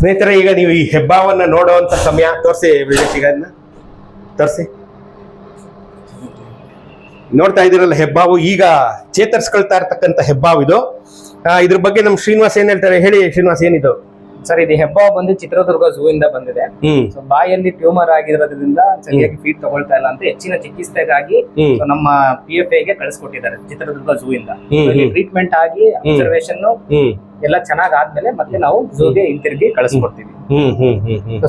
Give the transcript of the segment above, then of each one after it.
ಸ್ನೇಹಿತರೆ, ಈಗ ನೀವು ಈ ಹೆಬ್ಬಾವನ್ನ ನೋಡುವಂತ ಸಮಯ. ತೋರಿಸಿ ವಿವೇಕ್, ಈಗ ತೋರಿಸಿ. ನೋಡ್ತಾ ಇದ್ದೀರಲ್ಲ ಹೆಬ್ಬಾವು, ಈಗ ಚೇತರಿಸ್ಕೊಳ್ತಾ ಇರ್ತಕ್ಕಂಥ ಹೆಬ್ಬಾವು ಇದು. ಇದ್ರ ಬಗ್ಗೆ ನಮ್ ಶ್ರೀನಿವಾಸ್ ಏನ್ ಹೇಳ್ತಾರೆ, ಹೇಳಿ ಶ್ರೀನಿವಾಸ್, ಏನಿದು? ಸರ್, ಇದು ಹೆಬ್ಬಾವು ಬಂದು ಚಿತ್ರದುರ್ಗ ಝೂ ಇಂದ ಬಂದಿದೆ. ಸೊ ಬಾಯಲ್ಲಿ ಟ್ಯೂಮರ್ ಆಗಿರೋದ್ರಿಂದ ಸರಿಯಾಗಿ ಫೀಡ್ ತಗೊಳ್ತಾ ಇಲ್ಲ ಅಂತ ಹೆಚ್ಚಿನ ಚಿಕಿತ್ಸೆಗಾಗಿ ನಮ್ಮ PFA ಗೆ ಕಳಿಸ್ಕೊಟ್ಟಿದ್ದಾರೆ ಚಿತ್ರದುರ್ಗ ಝೂ ಇಂದ. ಟ್ರೀಟ್ಮೆಂಟ್ ಆಗಿ ಅಬ್ಸರ್ವೇಷನ್ ಎಲ್ಲ ಚೆನ್ನಾಗ್ ಆದ್ಮೇಲೆ ಮತ್ತೆ ನಾವು ಝೂಗೆ ಹಿಂತಿರುಗಿ ಕಳಿಸ್ಕೊಡ್ತೀವಿ.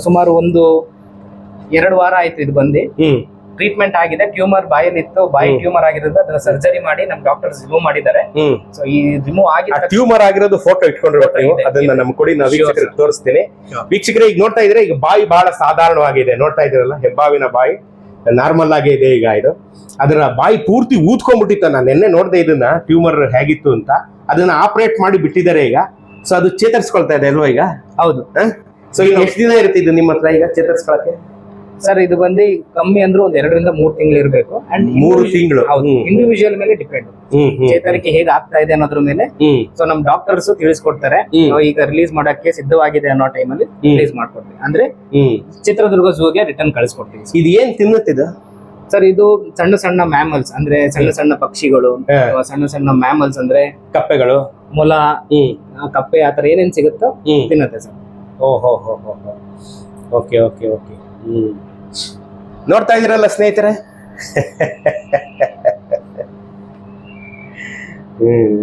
ಸುಮಾರು ಒಂದು 2 ವಾರ ಆಯ್ತು ಇದು ಬಂದು. ಟ್ರೀಟ್ಮೆಂಟ್ ಆಗಿದೆ. ಟ್ಯೂಮರ್ ಬಾಯಲ್ಲಿ ಇತ್ತು, ಬಾಯಿ ಟ್ಯೂಮರ್ ಆಗಿರೋದು ಅದನ್ನ ಸರ್ಜರಿ ಮಾಡಿ ನಮ್ ಡಾಕ್ಟರ್ಸ್ ರಿಮೂವ್ ಮಾಡಿದ್ದಾರೆ. ಸೊ ಈ ರಿಮೂವ್ ಆಗಿ ಟ್ಯೂಮರ್ ಆಗಿರೋದು ಫೋಟೋ ಇಟ್ಕೊಂಡಿರ್ಬೇಕು ನೀವು, ಅದನ್ನ ನಮ್ ಕೊಡಿ, ನಾವು ವೀಕ್ಷಕರಿಗೆ ತೋರಿಸ್ತೀನಿ. ವೀಕ್ಷಕರೇ, ಈಗ ನೋಡ್ತಾ ಇದ್ರೆ ಈಗ ಬಾಯಿ ಬಹಳ ಸಾಧಾರಣವಾಗಿದೆ. ನೋಡ್ತಾ ಇದ್ದೀರಲ್ಲ, ಹೆಬ್ಬಾವಿನ ಬಾಯಿ ನಾರ್ಮಲ್ ಆಗಿ ಇದೆ. ಈಗ ಇದು ಅದರ ಬಾಯಿ ಪೂರ್ತಿ ಊದ್ಕೊಂಡ್ಬಿಟ್ಟಿತ್ತು. ನಾನು ನಿನ್ನೆ ನೋಡ್ದೆ ಇದನ್ನ, ಟ್ಯೂಮರ್ ಹೇಗಿತ್ತು ಅಂತ. ಅದನ್ನ ಆಪರೇಟ್ ಮಾಡಿ ಬಿಟ್ಟಿದ್ದಾರೆ ಈಗ. ಸೊ ಅದು ಚೇತರಿಸ್ಕೊಳ್ತಾ ಇದೆ ಅಲ್ವಾ ಈಗ? ಹೌದು. ಸೊ ಈಗ ಎಷ್ಟು ದಿನ ಇರುತ್ತೆ ಇದು ನಿಮ್ಮ ಹತ್ರ ಈಗ ಚೇತರಿಸ್ಕೊಳಕ್ಕೆ? ಸರ್, ಇದು ಬಂದು ಕಮ್ಮಿ ಅಂದ್ರೆ ಒಂದ್ 2 ರಿಂದ 3 ತಿಂಗಳು ಇರಬೇಕು. ಅಂಡ್ 3 ತಿಂಗಳು ಇಂಡಿವಿಜುವಲ್ ಮೇಲೆ ಡಿಪೆಂಡ್, ಚೇತರಿಕೆ ಹೇಗೆ ಆಗ್ತಾ ಇದೆ ಅನ್ನೋದ್ರ ಮೇಲೆ. ಸೊ ನಮ್ ಡಾಕ್ಟರ್ಸ್ ತಿಳಿಸ್ಕೊಡ್ತಾರೆ, ಈಗ ರಿಲೀಸ್ ಮಾಡಕ್ಕೆ ಸಿದ್ಧವಾಗಿದೆ ಅನ್ನೋ ಟೈಮಲ್ಲಿ ರಿಲೀಸ್ ಮಾಡ್ಕೊಡ್ತೀವಿ. ಅಂದ್ರೆ ಚಿತ್ರದುರ್ಗ ಝೂಗೆ ರಿಟರ್ನ್ ಕಳಿಸ್ಕೊಡ್ತೀವಿ. ಇದು ಏನ್ ತಿನ್ನುತ್ತಿದೆ ಸರ್? ಇದು ಸಣ್ಣ ಸಣ್ಣ ಮ್ಯಾಮಲ್ಸ್, ಅಂದ್ರೆ ಸಣ್ಣ ಸಣ್ಣ ಪಕ್ಷಿಗಳು, ಸಣ್ಣ ಸಣ್ಣ ಮ್ಯಾಮಲ್ಸ್ ಅಂದ್ರೆ ಕಪ್ಪೆಗಳು, ಮೊಲ, ಕಪ್ಪೆ, ಆತರ ಏನೇನ್ ಸಿಗುತ್ತೋ ತಿನ್ನತ್ತೆ ಸರ್. ಓಹೋ, ಓಕೆ ಓಕೆ ಓಕೆ. ನೋಡ್ತಾ ಇದೀರಲ್ಲ ಸ್ನೇಹಿತರೆ,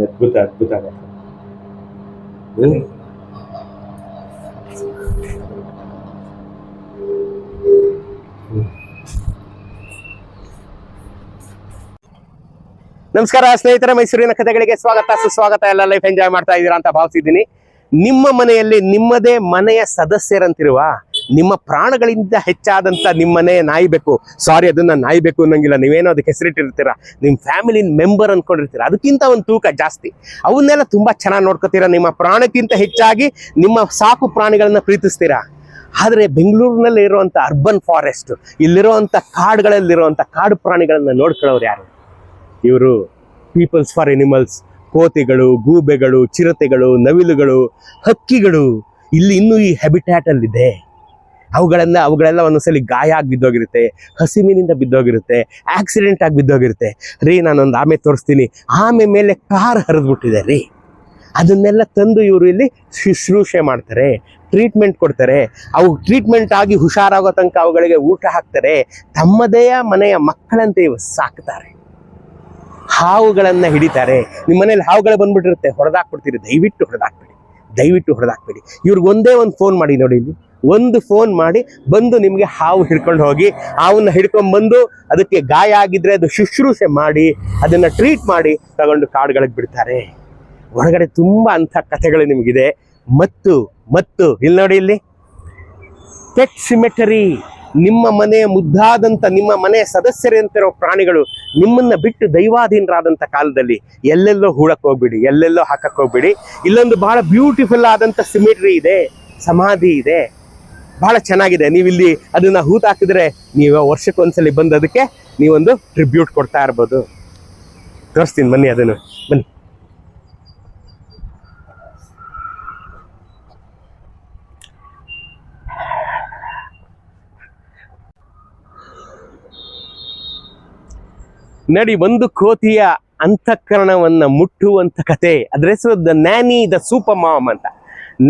ಅದ್ಭುತ ಅದ್ಭುತ. ನಮಸ್ಕಾರ ಸ್ನೇಹಿತರೆ, ಮೈಸೂರಿನ ಕಥೆಗಳಿಗೆ ಸ್ವಾಗತ ಸುಸ್ವಾಗತ. ಎಲ್ಲ ಲೈಫ್ ಎಂಜಾಯ್ ಮಾಡ್ತಾ ಇದ್ದೀರಾ ಅಂತ ಭಾವಿಸಿದ್ದೀನಿ. ನಿಮ್ಮ ಮನೆಯಲ್ಲಿ ನಿಮ್ಮದೇ ಮನೆಯ ಸದಸ್ಯರಂತಿರುವ, ನಿಮ್ಮ ಪ್ರಾಣಗಳಿಂದ ಹೆಚ್ಚಾದಂತ ನಿಮ್ಮನೆ ನಾಯಿಬೇಕು, ಸಾರಿ ಅದನ್ನ ನಾಯಿಬೇಕು ಅನ್ನಂಗಿಲ್ಲ, ನೀವೇನೋ ಅದಕ್ಕೆ ಹೆಸರಿಟ್ಟಿರ್ತೀರಾ, ನಿಮ್ಮ ಫ್ಯಾಮಿಲಿ ಮೆಂಬರ್ ಅನ್ಕೊಂಡಿರ್ತೀರ, ಅದಕ್ಕಿಂತ ಒಂದು ತೂಕ ಜಾಸ್ತಿ. ಅವನ್ನೆಲ್ಲ ತುಂಬಾ ಚೆನ್ನಾಗಿ ನೋಡ್ಕೋತೀರಾ. ನಿಮ್ಮ ಪ್ರಾಣಕ್ಕಿಂತ ಹೆಚ್ಚಾಗಿ ನಿಮ್ಮ ಸಾಕು ಪ್ರಾಣಿಗಳನ್ನ ಪ್ರೀತಿಸ್ತೀರಾ. ಆದರೆ ಬೆಂಗಳೂರಿನಲ್ಲಿ ಇರುವಂತ ಅರ್ಬನ್ ಫಾರೆಸ್ಟ್, ಇಲ್ಲಿರುವಂತ ಕಾಡುಗಳಲ್ಲಿರುವಂತ ಕಾಡು ಪ್ರಾಣಿಗಳನ್ನ ನೋಡ್ಕೊಳ್ಳೋರು ಯಾರು? ಇವರು ಪೀಪಲ್ಸ್ ಫಾರ್ ಎನಿಮಲ್ಸ್. ಕೋತಿಗಳು, ಗೂಬೆಗಳು, ಚಿರತೆಗಳು, ನವಿಲುಗಳು, ಹಕ್ಕಿಗಳು ಇಲ್ಲಿ ಇನ್ನೂ ಈ ಹ್ಯಾಬಿಟ್ಯಾಟ್ ಅಲ್ಲಿದೆ. ಅವುಗಳೆಲ್ಲ ಒಂದೊಂದ್ಸಲಿ ಗಾಯ ಆಗಿ ಬಿದ್ದೋಗಿರುತ್ತೆ, ಹಸಿವಿನಿಂದ ಬಿದ್ದೋಗಿರುತ್ತೆ, ಆಕ್ಸಿಡೆಂಟ್ ಆಗಿ ಬಿದ್ದೋಗಿರುತ್ತೆ. ರೀ, ನಾನೊಂದು ಆಮೆ ತೋರಿಸ್ತೀನಿ, ಆಮೆ ಮೇಲೆ ಕಾರ್ ಹರಿದ್ಬಿಟ್ಟಿದೆ ರೀ. ಅದನ್ನೆಲ್ಲ ತಂದು ಇವರು ಇಲ್ಲಿ ಶುಶ್ರೂಷೆ ಮಾಡ್ತಾರೆ, ಟ್ರೀಟ್ಮೆಂಟ್ ಕೊಡ್ತಾರೆ. ಅವು ಟ್ರೀಟ್ಮೆಂಟ್ ಆಗಿ ಹುಷಾರಾಗೋ ತನಕ ಅವುಗಳಿಗೆ ಊಟ ಹಾಕ್ತಾರೆ. ತಮ್ಮದೇ ಮನೆಯ ಮಕ್ಕಳಂತೆ ಇವು ಸಾಕ್ತಾರೆ. ಹಾವುಗಳನ್ನ ಹಿಡಿತಾರೆ. ನಿಮ್ಮ ಮನೇಲಿ ಹಾವುಗಳು ಬಂದ್ಬಿಟ್ಟಿರುತ್ತೆ, ಹೊಡೆದಾಕ್ಬಿಡ್ತೀರಿ. ದಯವಿಟ್ಟು ಹೊಡೆದಾಕ್ಬೇಡಿ. ಇವ್ರಿಗೆ ಒಂದೇ ಒಂದು ಫೋನ್ ಮಾಡಿ ನೋಡಿ, ಇಲ್ಲಿ ಒಂದು ಫೋನ್ ಮಾಡಿ ಬಂದು ನಿಮಗೆ ಹಾವು ಹಿಡ್ಕೊಂಡು ಹೋಗಿ, ಹಾವನ್ನ ಹಿಡ್ಕೊಂಡ್ಬಂದು ಅದಕ್ಕೆ ಗಾಯ ಆಗಿದ್ರೆ ಅದು ಶುಶ್ರೂಷೆ ಮಾಡಿ ಅದನ್ನ ಟ್ರೀಟ್ ಮಾಡಿ ತಗೊಂಡು ಕಾಡುಗಳಿಗೆ ಬಿಡ್ತಾರೆ. ಹೊರಗಡೆ ತುಂಬಾ ಅಂಥ ಕಥೆಗಳು ನಿಮಗಿದೆ. ಮತ್ತು ಇಲ್ಲಿ ನೋಡಿ, ಇಲ್ಲಿ ಪೆಟ್ ಸಿಮೆಟರಿ. ನಿಮ್ಮ ಮನೆಯ ಮುದ್ದಾದಂಥ, ನಿಮ್ಮ ಮನೆಯ ಸದಸ್ಯರಂತಿರೋ ಪ್ರಾಣಿಗಳು ನಿಮ್ಮನ್ನ ಬಿಟ್ಟು ದೈವಾಧೀನರಾದಂಥ ಕಾಲದಲ್ಲಿ ಎಲ್ಲೆಲ್ಲೋ ಹೂಳಕ್ಕೆ ಹೋಗ್ಬಿಡಿ, ಎಲ್ಲೆಲ್ಲೋ ಹಾಕಕ್ಕೆ ಹೋಗ್ಬಿಡಿ. ಇಲ್ಲೊಂದು ಬಹಳ ಬ್ಯೂಟಿಫುಲ್ ಆದಂಥ ಸಿಮಿಟ್ರಿ ಇದೆ, ಸಮಾಧಿ ಇದೆ, ಬಹಳ ಚೆನ್ನಾಗಿದೆ. ನೀವಿಲ್ಲಿ ಅದನ್ನ ಹೂತಾಕಿದ್ರೆ ನೀವು ವರ್ಷಕ್ಕೊಂದ್ಸಲಿ ಬಂದು ಅದಕ್ಕೆ ನೀವೊಂದು ಟ್ರಿಬ್ಯೂಟ್ ಕೊಡ್ತಾ ಇರ್ಬೋದು. ತೋರಿಸ್ತೀನಿ ಬನ್ನಿ, ಅದನ್ನು ಬನ್ನಿ. ನೋಡಿ, ಒಂದು ಕೋತಿಯ ಅಂತಃಕರಣವನ್ನ ಮುಟ್ಟುವಂತ ಕತೆ. ಅದ್ರ ಹೆಸರು the nanny the super mom ಅಂತ.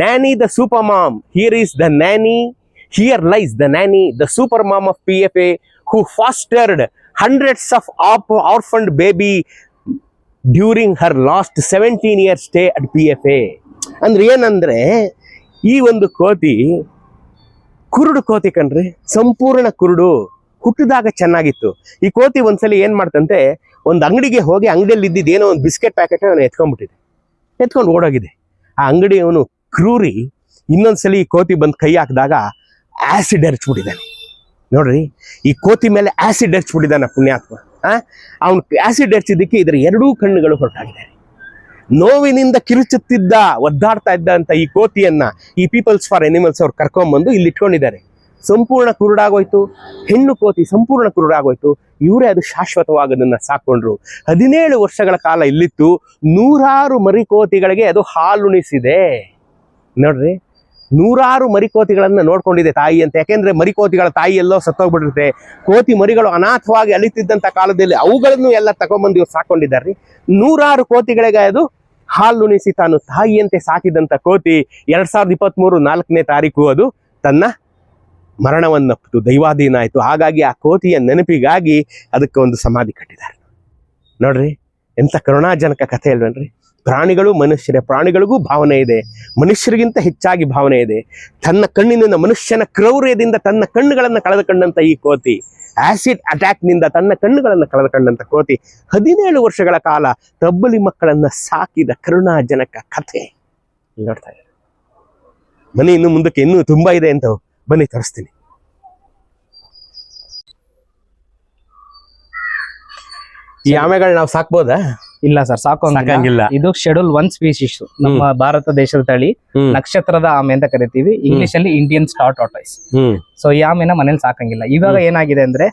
Nanny the super mom. Here lies the nanny the super mom of PFA, who fostered hundreds of orphaned baby during her last 17-year stay at PFA. ಅಂದ್ರೆ ಏನಂದ್ರೆ, ಈ ಒಂದು ಕೋತಿ ಕುರುಡು ಕೋತಿ ಕಣ್ರಿ, ಸಂಪೂರ್ಣ ಕುರುಡು. ಹುಟ್ಟಿದಾಗ ಚೆನ್ನಾಗಿತ್ತು. ಈ ಕೋತಿ ಒಂದ್ಸಲಿ ಏನ್ ಮಾಡ್ತಂತೆ, ಒಂದು ಅಂಗಡಿಗೆ ಹೋಗಿ ಅಂಗಡಿಯಲ್ಲಿ ಇದ್ದಿದ್ದೇನೋ ಒಂದು ಬಿಸ್ಕೆಟ್ ಪ್ಯಾಕೆಟ್ ಅವನು ಎತ್ಕೊಂಡು ಓಡೋಗಿದೆ. ಆ ಅಂಗಡಿಯವನು ಕ್ರೂರಿ ಇನ್ನೊಂದ್ಸಲಿ ಈ ಕೋತಿ ಬಂದು ಕೈ ಹಾಕಿದಾಗ ಆಸಿಡ್ ಎರಚ್ಬಿಟ್ಟಿದ್ದಾನೆ. ನೋಡ್ರಿ, ಈ ಕೋತಿ ಮೇಲೆ ಆಸಿಡ್ ಎರಚ್ಬಿಟ್ಟಿದ್ದಾನೆ ಪುಣ್ಯಾತ್ಮ. ಅವನು ಆಸಿಡ್ ಎರಚಿದ್ದಕ್ಕೆ ಇದರ 2 ಕಣ್ಣುಗಳು ಹೊರಟಾಗಿದ್ದಾರೆ. ನೋವಿನಿಂದ ಕಿರುಚುತ್ತಿದ್ದ, ಒದ್ದಾಡ್ತಾ ಇದ್ದ ಅಂತ ಈ ಕೋತಿಯನ್ನ ಈ ಪೀಪಲ್ಸ್ ಫಾರ್ ಎನಿಮಲ್ಸ್ ಅವ್ರು ಕರ್ಕೊಂಡ್ಬಂದು ಇಲ್ಲಿ ಇಟ್ಕೊಂಡಿದ್ದಾರೆ. ಸಂಪೂರ್ಣ ಕುರುಡಾಗೋಯ್ತು, ಹೆಣ್ಣು ಕೋತಿ ಸಂಪೂರ್ಣ ಕುರುಡಾಗೋಯ್ತು. ಇವರೇ ಅದು ಶಾಶ್ವತವಾಗದನ್ನ ಸಾಕೊಂಡ್ರು. 17 ವರ್ಷಗಳ ಕಾಲ ಇಲ್ಲಿತ್ತು. 100 ಮರಿ ಕೋತಿಗಳಿಗೆ ಅದು ಹಾಲುಣಿಸಿದೆ. ನೋಡ್ರಿ, ನೂರಾರು ಮರಿಕೋತಿಗಳನ್ನ ನೋಡ್ಕೊಂಡಿದೆ ತಾಯಿ ಅಂತ. ಯಾಕೆಂದ್ರೆ ಮರಿಕೋತಿಗಳ ತಾಯಿ ಎಲ್ಲೋ ಸತ್ತೋಗ್ಬಿಟ್ಟಿರುತ್ತೆ. ಕೋತಿ ಮರಿಗಳು ಅನಾಥವಾಗಿ ಅಲಿತಿದ್ದಂತ ಕಾಲದಲ್ಲಿ ಅವುಗಳನ್ನು ಎಲ್ಲ ತಗೊಂಡ್ಬಂದು ಇವ್ರು ಸಾಕೊಂಡಿದ್ದಾರೆ. ನೂರಾರು ಕೋತಿಗಳಿಗೆ ಅದು ಹಾಲುಣಿಸಿ ತಾನು ತಾಯಿಯಂತೆ ಸಾಕಿದಂತ ಕೋತಿ 2023 4ನೇ ತಾರೀಕು ಅದು ತನ್ನ ಮರಣವನ್ನಪ್ಪಿತು, ದೈವಾಧೀನ ಆಯಿತು. ಹಾಗಾಗಿ ಆ ಕೋತಿಯ ನೆನಪಿಗಾಗಿ ಅದಕ್ಕೆ ಒಂದು ಸಮಾಧಿ ಕಟ್ಟಿದ್ದಾರೆ. ನೋಡ್ರಿ ಎಂತ ಕರುಣಾಜನಕ ಕಥೆ ಅಲ್ವೇನ್ರಿ. ಪ್ರಾಣಿಗಳು ಮನುಷ್ಯರೇ, ಪ್ರಾಣಿಗಳಿಗೂ ಭಾವನೆ ಇದೆ, ಮನುಷ್ಯರಿಗಿಂತ ಹೆಚ್ಚಾಗಿ ಭಾವನೆ ಇದೆ. ತನ್ನ ಕಣ್ಣಿನಿಂದ ಮನುಷ್ಯನ ಕ್ರೌರ್ಯದಿಂದ ತನ್ನ ಕಣ್ಣುಗಳನ್ನು ಕಳೆದುಕೊಂಡಂತ ಈ ಕೋತಿ, ಆಸಿಡ್ ಅಟ್ಯಾಕ್ನಿಂದ ತನ್ನ ಕಣ್ಣುಗಳನ್ನು ಕಳೆದುಕೊಂಡಂತ ಕೋತಿ 17 ವರ್ಷಗಳ ಕಾಲ ತಬ್ಬಲಿ ಮಕ್ಕಳನ್ನ ಸಾಕಿದ ಕರುಣಾಜನಕ ಕಥೆ ನೋಡ್ತಾ ಇದ್ದಾರೆ. ಬನ್ನಿ, ಇನ್ನು ಮುಂದಕ್ಕೆ ಇನ್ನೂ ತುಂಬಾ ಇದೆ ಅಂತ ಬನ್ನಿ ತೋರಿಸ್ತೀನಿ. ಈ ಆಮೆಗಳು ನಾವು ಸಾಕ್ಬೋದಾ? ಇಲ್ಲ ಸರ್, ಸಾಕಂಗಿಲ್ಲ. ಇದು ಶೆಡ್ಯೂಲ್ 1 ಸ್ಪೀಶೀಸ್, ನಮ್ಮ ಭಾರತ ದೇಶದ ತಳಿ, ನಕ್ಷತ್ರದ ಆಮೆ ಅಂತ ಕರಿತೀವಿ. ಇಂಗ್ಲಿಷ್ ಅಲ್ಲಿ ಇಂಡಿಯನ್ ಸ್ಟಾರ್ ಟಾರ್ಟಾಯ್ಸ್. ಸೊ ಈ ಆಮೆನ ಮನೇಲಿ ಸಾಕಂಗಿಲ್ಲ. ಇವಾಗ ಏನಾಗಿದೆ ಅಂದ್ರೆ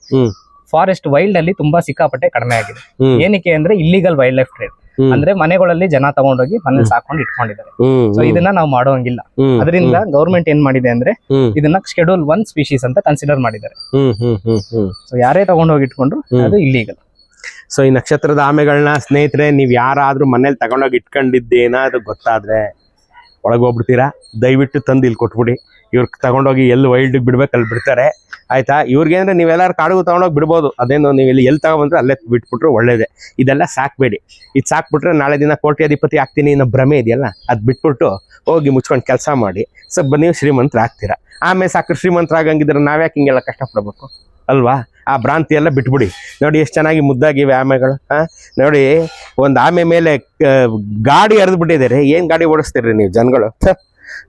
ಫಾರೆಸ್ಟ್ ವೈಲ್ಡ್ ಅಲ್ಲಿ ತುಂಬಾ ಸಿಕ್ಕಾಪಟ್ಟೆ ಕಡಿಮೆ ಆಗಿದೆ. ಏನಕ್ಕೆ ಅಂದ್ರೆ ಇಲ್ಲಿಗಲ್ ವೈಲ್ಡ್ ಲೈಫ್ ಟ್ರೇಡ್, ಅಂದ್ರೆ ಮನೆಗಳಲ್ಲಿ ಜನ ತಗೊಂಡೋಗಿ ಮನೇಲಿ ಸಾಕೊಂಡು ಇಟ್ಕೊಂಡಿದ್ದಾರೆ. ಸೊ ಇದನ್ನ ನಾವು ಮಾಡೋಂಗಿಲ್ಲ. ಅದರಿಂದ ಗೌರ್ಮೆಂಟ್ ಏನ್ ಮಾಡಿದೆ ಅಂದ್ರೆ ಇದನ್ನ ಶೆಡ್ಯೂಲ್ 1 ಸ್ಪೀಶೀಸ್ ಅಂತ ಕನ್ಸಿಡರ್ ಮಾಡಿದ್ದಾರೆ. ಸೊ ಯಾರೇ ತಗೊಂಡೋಗಿ ಇಟ್ಕೊಂಡ್ರು ಅದು ಇಲ್ಲಿಗಲ್. ಸೊ ಈ ನಕ್ಷತ್ರದ ಆಮೆಗಳನ್ನ ಸ್ನೇಹಿತರೆ ನೀವು ಯಾರಾದ್ರೂ ಮನೇಲಿ ತಗೊಂಡೋಗಿ ಇಟ್ಕೊಂಡಿದ್ದೇನಾದ್ರೂ ಗೊತ್ತಾದ್ರೆ ಒಳಗೋಗ್ಬಿಡ್ತೀರಾ, ದಯವಿಟ್ಟು ತಂದು ಇಲ್ಲಿ ಕೊಟ್ಬಿಡಿ. ಇವ್ರಿಗೆ ತಗೊಂಡೋಗಿ ಎಲ್ಲಿ ವೈಲ್ಡ್ ಬಿಡ್ಬೇಕು ಅಲ್ಲಿ ಬಿಡ್ತಾರೆ, ಆಯ್ತಾ? ಇವ್ರಿಗೆ ಅಂದ್ರೆ ನೀವೆಲ್ಲಾರು ಕಾಡಿಗೂ ತಗೊಂಡೋಗಿ ಬಿಡ್ಬೋದು. ಅದೇನು ನೀವು ಎಲ್ಲಿ ತಗೊಂಡ್ರೆ ಅಲ್ಲೇ ಬಿಟ್ಬಿಟ್ರು ಒಳ್ಳೇದೇ. ಇದೆಲ್ಲ ಸಾಕ್ಬೇಡಿ. ಇದು ಸಾಕ್ಬಿಟ್ರೆ ನಾಳೆ ದಿನ ಕೋಟ್ಯಾಧಿಪತಿ ಆಗ್ತೀನಿ ಅನ್ನೋ ಭ್ರಮೆ ಇದೆಯಲ್ಲ, ಅದು ಬಿಟ್ಬಿಟ್ಟು ಹೋಗಿ ಮುಚ್ಕೊಂಡು ಕೆಲಸ ಮಾಡಿ ಸ್ವಲ್ಪ ನೀವು ಶ್ರೀಮಂತರಾಗ್ತೀರಾ. ಆಮೇಲೆ ಸಾಕು ಶ್ರೀಮಂತರಾಗಂಗಿದ್ರೆ ನಾವ್ಯಾಕೆ ಹಿಂಗೆಲ್ಲ ಕಷ್ಟಪಡ್ಬೇಕು ಅಲ್ವಾ? ಆ ಭ್ರಾಂತಿ ಎಲ್ಲ ಬಿಟ್ಬಿಡಿ. ನೋಡಿ ಎಷ್ಟು ಚೆನ್ನಾಗಿ ಮುದ್ದಾಗಿವೆ ಆಮೆಗಳು. ನೋಡಿ ಒಂದು ಆಮೆ ಮೇಲೆ ಗಾಡಿ ಹರಿದು ಬಿಟ್ಟಿದ್ದಾರೆ. ಏನ್ ಗಾಡಿ ಓಡಿಸ್ತೀರಿ ನೀವು ಜನಗಳು?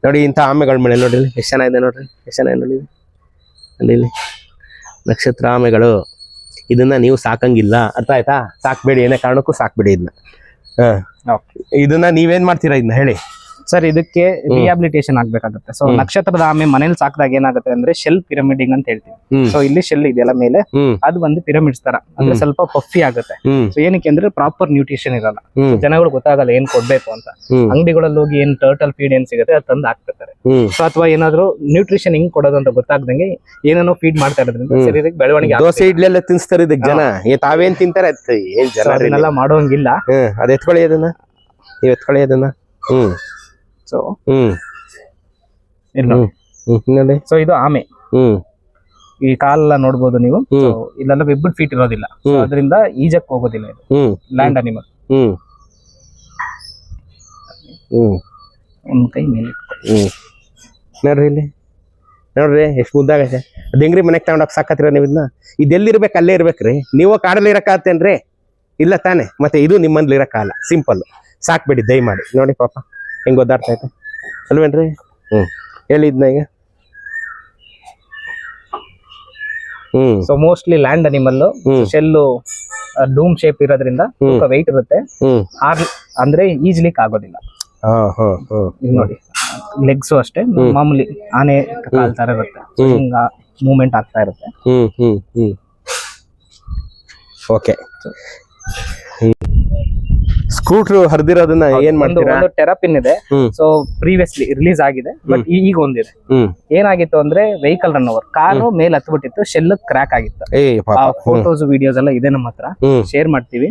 ನೋಡಿ ಇಂಥ ಆಮೆಗಳ ಮೇಲೆ ನೋಡಿ ಎಷ್ಟು ಚೆನ್ನಾಗಿದೆ. ನೋಡ್ರಿ ಎಷ್ಟು ಚೆನ್ನಾಗಿದೆ ನೋಡಿ. ಅಲ್ಲಿ ಇಲ್ಲಿ ನಕ್ಷತ್ರ ಆಮೆಗಳು. ಇದನ್ನ ನೀವು ಸಾಕಂಗಿಲ್ಲ, ಅರ್ಥ ಆಯ್ತಾ? ಸಾಕ್ಬೇಡಿ, ಏನೇ ಕಾರಣಕ್ಕೂ ಸಾಕ್ಬೇಡಿ ಇದನ್ನ. ಇದನ್ನ ನೀವೇನ್ ಮಾಡ್ತೀರಾ ಇದನ್ನ ಹೇಳಿ ಸರ್? ಇದಕ್ಕೆ ರಿಹಾಬಿಲಿಟೇಷನ್ ಆಗ್ಬೇಕಾಗುತ್ತೆ. ಸೊ ನಕ್ಷತ್ರದ ಆಮೆ ಮನೇಲಿ ಸಾಕಿದಾಗ ಏನಾಗುತ್ತೆ ಅಂದ್ರೆ ಶೆಲ್ ಪಿರಮಿಡಿಂಗ್ ಅಂತ ಹೇಳ್ತೀವಿ. ಸೊ ಇಲ್ಲಿ ಶೆಲ್ ಇದೆಯಲ್ಲ ಮೇಲೆ, ಅದು ಒಂದು ಪಿರಮಿಡ್ಸ್ ತರ, ಅಂದ್ರೆ ಸ್ವಲ್ಪ ಪಫಿ ಆಗುತ್ತೆ. ಸೊ ಏನಕ್ಕೆ ಅಂದ್ರೆ ಪ್ರಾಪರ್ ನ್ಯೂಟ್ರಿಷನ್ ಇರಲ್ಲ, ಜನಗಳು ಗೊತ್ತಾಗಲ್ಲ ಏನ್ ಕೊಡ್ಬೇಕು ಅಂತ. ಅಂಗಡಿಗಳಲ್ಲಿ ಹೋಗಿ ಏನ್ ಟರ್ಟಲ್ ಫೀಡ್ ಏನ್ ಸಿಗುತ್ತೆ ಅದು ತಂದು ಹಾಕ್ತಿರ್ತಾರೆ. ಸೊ ಅಥವಾ ಏನಾದ್ರು ನ್ಯೂಟ್ರಿಷನ್ ಹಿಂಗ್ ಕೊಡೋದು ಅಂತ ಗೊತ್ತಾಗ್ದಂಗೆ ಏನೇನೋ ಫೀಡ್ ಮಾಡ್ತಾ ಇರೋದ್ರಿಂದ ಶರೀರಕ್ಕೆ ಬೆಳವಣಿಗೆ. ದೋಸೆ ಇಡ್ಲಿ ಎಲ್ಲ ತಿನ್ಸ್ತಾರೆ ಇದಕ್ಕೆ ಜನ. ತಾವೇನ್ ತಿಂತಾರೆ ಏನ್ ಜನ ಅದನ್ನೆಲ್ಲ ಮಾಡೋಂಗಿಲ್ಲ. ಅದ್ ಎತ್ಕೊಳ್ಳಿ ಅದನ್ನ, ನೀವ್ ಎತ್ಕೊಳ್ಳಿ ಅದನ್ನ. ಸೊ ಸೊ ಇದು ಆಮೆ. ಈ ಕಾಲೆಲ್ಲ ನೋಡ್ಬೋದು ನೀವು. ಇಲ್ಲೆಲ್ಲ ವೆಬ್ಬಡ್ ಫೀಟ್ ಇರೋದಿಲ್ಲ, ಅದರಿಂದ ಈಜಕ್ ಹೋಗೋದಿಲ್ಲ. ಇದು ಲ್ಯಾಂಡ್ ಅನಿಮಲ್. ಒಂದ್ ಕೈ ಮೇಲೆ ನೋಡ್ರಿ ಇಲ್ಲಿ, ನೋಡ್ರಿ ಎಷ್ಟು ಮುದ್ದಾಗೈತೆ. ಅದ್ ಹೆಂಗ್ರಿ ಮನೆಗೆ ತಗೊಂಡೋಗಿ ಸಾಕತ್ತೀರ ನೀವು ಇದನ್ನ? ಇದೆಲ್ಲಿರ್ಬೇಕು ಅಲ್ಲೇ ಇರ್ಬೇಕ್ರಿ. ನೀವು ಕಾಡಲ್ಲಿ ಇರಕ್ಕಾಗತ್ತೇನ್ರಿ? ಇಲ್ಲ ತಾನೆ. ಮತ್ತೆ ಇದು ನಿಮ್ಮಲ್ಲಿ ಇರಕ್ಕಾಗಲ್ಲ. ಸಿಂಪಲ್. ಸಾಕ್ಬೇಡಿ ದಯಮಾಡಿ. ನೋಡಿ ಪಾಪ ಹೆಂಗ್ ಓದಾಡ್ತಾ ಐತೆ ಅಲ್ವೇನ್ರಿ? ಹೇಳಿದ್ನ ಈಗ. So mostly land animal. Shell dome shape ಇರೋದ್ರಿಂದ ವೆಯ್ಟ್ ಇರುತ್ತೆ, ಅಂದ್ರೆ ಈಜ್ಲಿಕ್ಕೆ ಆಗೋದಿಲ್ಲ. ನೋಡಿ ಲೆಗ್ಸು ಅಷ್ಟೇ ಮಾಮೂಲಿ ಆನೆ ಕಾಲ್ ತರ ಇರುತ್ತೆ, ಹಿಂಗ ಮೂವ್ಮೆಂಟ್ ಆಗ್ತಾ ಇರುತ್ತೆ. ಓಕೆ. ಸ್ಕೂಟ್ರ್ ಹರಿದಿರೋದನ್ನ ಏನ್ ಮಾಡ್ತೀರಾ? ಒಂದು ಟೆರಪಿನ್ ಇದೆ. ಸೊ ಪ್ರೀವಿಯಸ್ಲಿ ರಿಲೀಸ್ ಆಗಿದೆ, ಬಟ್ ಈಗ ಒಂದಿದೆ. ಏನಾಗಿತ್ತು ಅಂದ್ರೆ ವೆಹಿಕಲ್ ರನ್ ಓವರ್ ಕಾರು ಮೇಲೆ ಹತ್ಬಿಟ್ಟಿತ್ತು, ಶೆಲ್ ಕ್ರ್ಯಾಕ್ ಆಗಿತ್ತು. ಫೋಟೋಸ್ ವಿಡಿಯೋಸ್ ಎಲ್ಲ ಇದೆ ನಮ್ಮ ಹತ್ರ, ಶೇರ್ ಮಾಡ್ತೀವಿ.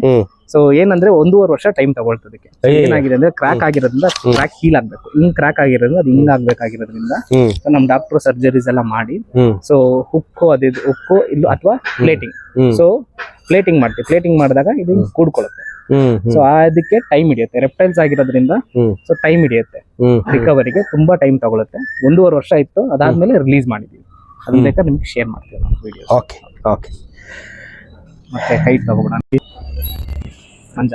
ಸೊ ಏನಂದ್ರೆ 1.5 ವರ್ಷ ಟೈಮ್ ತಗೊಳ್ತದಕ್ಕೆ. ಏನಾಗಿದೆ ಅಂದ್ರೆ ಕ್ರ್ಯಾಕ್ ಆಗಿರೋದ್ರಿಂದ ಕ್ರ್ಯಾಕ್ ಹೀಲ್ ಆಗ್ಬೇಕು. ಹಿಂಗ್ ಕ್ರ್ಯಾಕ್ ಆಗಿರೋದ್ರಿಂದ ಅದು ಹಿಂಗ್ ಆಗ್ಬೇಕಾಗಿರೋದ್ರಿಂದ ನಮ್ ಡಾಕ್ಟರ್ ಸರ್ಜರೀಸ್ ಎಲ್ಲ ಮಾಡಿ, ಸೊ ಹುಕ್ಕು ಅದಿದು ಹುಕ್ಕು ಇಲ್ಲ ಅಥವಾ ಪ್ಲೇಟಿಂಗ್. ಸೊ ಪ್ಲೇಟಿಂಗ್ ಮಾಡ್ತೀವಿ. ಪ್ಲೇಟಿಂಗ್ ಮಾಡಿದಾಗ ಇದು ಕೂಡ್ಕೊಳ್ಳುತ್ತೆ. ಸೊ ಅದಕ್ಕೆ ಟೈಮ್ ಹಿಡಿಯುತ್ತೆ. ರೆಪ್ಟೈಲ್ಸ್ ಆಗಿರೋದ್ರಿಂದ ಸೊ ಟೈಮ್ ಹಿಡಿಯುತ್ತೆ ರಿಕವರಿಗೆ, ತುಂಬಾ ಟೈಮ್ ತಗೊಳುತ್ತೆ. 1.5 ವರ್ಷ ಇತ್ತು, ಅದಾದ್ಮೇಲೆ ರಿಲೀಸ್ ಮಾಡಿದೀವಿ. ಅದನ್ನ ಬೇಕಾದ್ರೆ ನಿಮ್ಗೆ ಶೇರ್ ಮಾಡ್ತೀವಿ ನಾವು ವಿಡಿಯೋ. Okay okay. ಮತ್ತೆ ಹೈಟ್ ತಗೋಬೋಣ. ಮಂಜ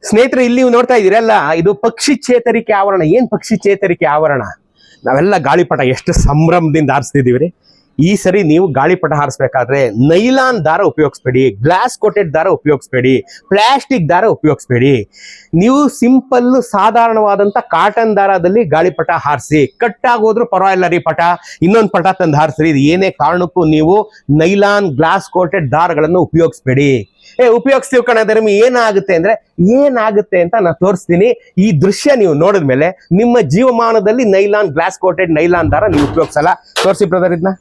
ಸ್ನೇಹಿತರೆ, ಇಲ್ಲಿ ನೀವು ನೋಡ್ತಾ ಇದೀರಲ್ಲ, ಇದು ಪಕ್ಷಿ ಚೇತರಿಕೆ ಆವರಣ. ಏನ್ ಪಕ್ಷಿ ಚೇತರಿಕೆ ಆವರಣ? ನಾವೆಲ್ಲ ಗಾಳಿಪಟ ಎಷ್ಟು ಸಂಭ್ರಮದಿಂದ ಆರಿಸ್ತಿದೀವಿ ರೀ. ಈ ಸರಿ ನೀವು ಗಾಳಿಪಟ ಹಾರಿಸ್ಬೇಕಾದ್ರೆ ನೈಲಾನ್ ದಾರ ಉಪಯೋಗಿಸ್ಬೇಡಿ, ಗ್ಲಾಸ್ ಕೋಟೆಡ್ ದಾರ ಉಪಯೋಗಿಸ್ಬೇಡಿ, ಪ್ಲಾಸ್ಟಿಕ್ ದಾರ ಉಪಯೋಗಿಸ್ಬೇಡಿ. ನೀವು ಸಿಂಪಲ್ ಸಾಧಾರಣವಾದಂತ ಕಾಟನ್ ದಾರದಲ್ಲಿ ಗಾಳಿಪಟ ಹಾರಿಸಿ. ಕಟ್ಟಾಗೋದ್ರು ಪರವಾಗಿಲ್ಲ ರೀ ಪಟ, ಇನ್ನೊಂದು ಪಟ ತಂದು ಹಾರಿಸ್ರಿ. ಇದು ಏನೇ ಕಾರಣಕ್ಕೂ ನೀವು ನೈಲಾನ್ ಗ್ಲಾಸ್ ಕೋಟೆಡ್ ದಾರಗಳನ್ನು ಉಪಯೋಗಿಸ್ಬೇಡಿ. ಉಪಯೋಗಿಸ್ತೀವಿ ಕಣದರ್ಮಿ, ಏನಾಗುತ್ತೆ ಅಂತ ನಾನು ತೋರಿಸ್ತೀನಿ. ಈ ದೃಶ್ಯ ನೀವು ನೋಡಿದ್ಮೇಲೆ ನಿಮ್ಮ ಜೀವಮಾನದಲ್ಲಿ ನೈಲಾನ್ ಗ್ಲಾಸ್ ಕೋಟೆಡ್ ನೈಲಾನ್ ದಾರ ನೀವು ಉಪಯೋಗಿಸಲ್ಲ. ತೋರಿಸಿ ಬ್ರದರ್ ಇದನ್ನ.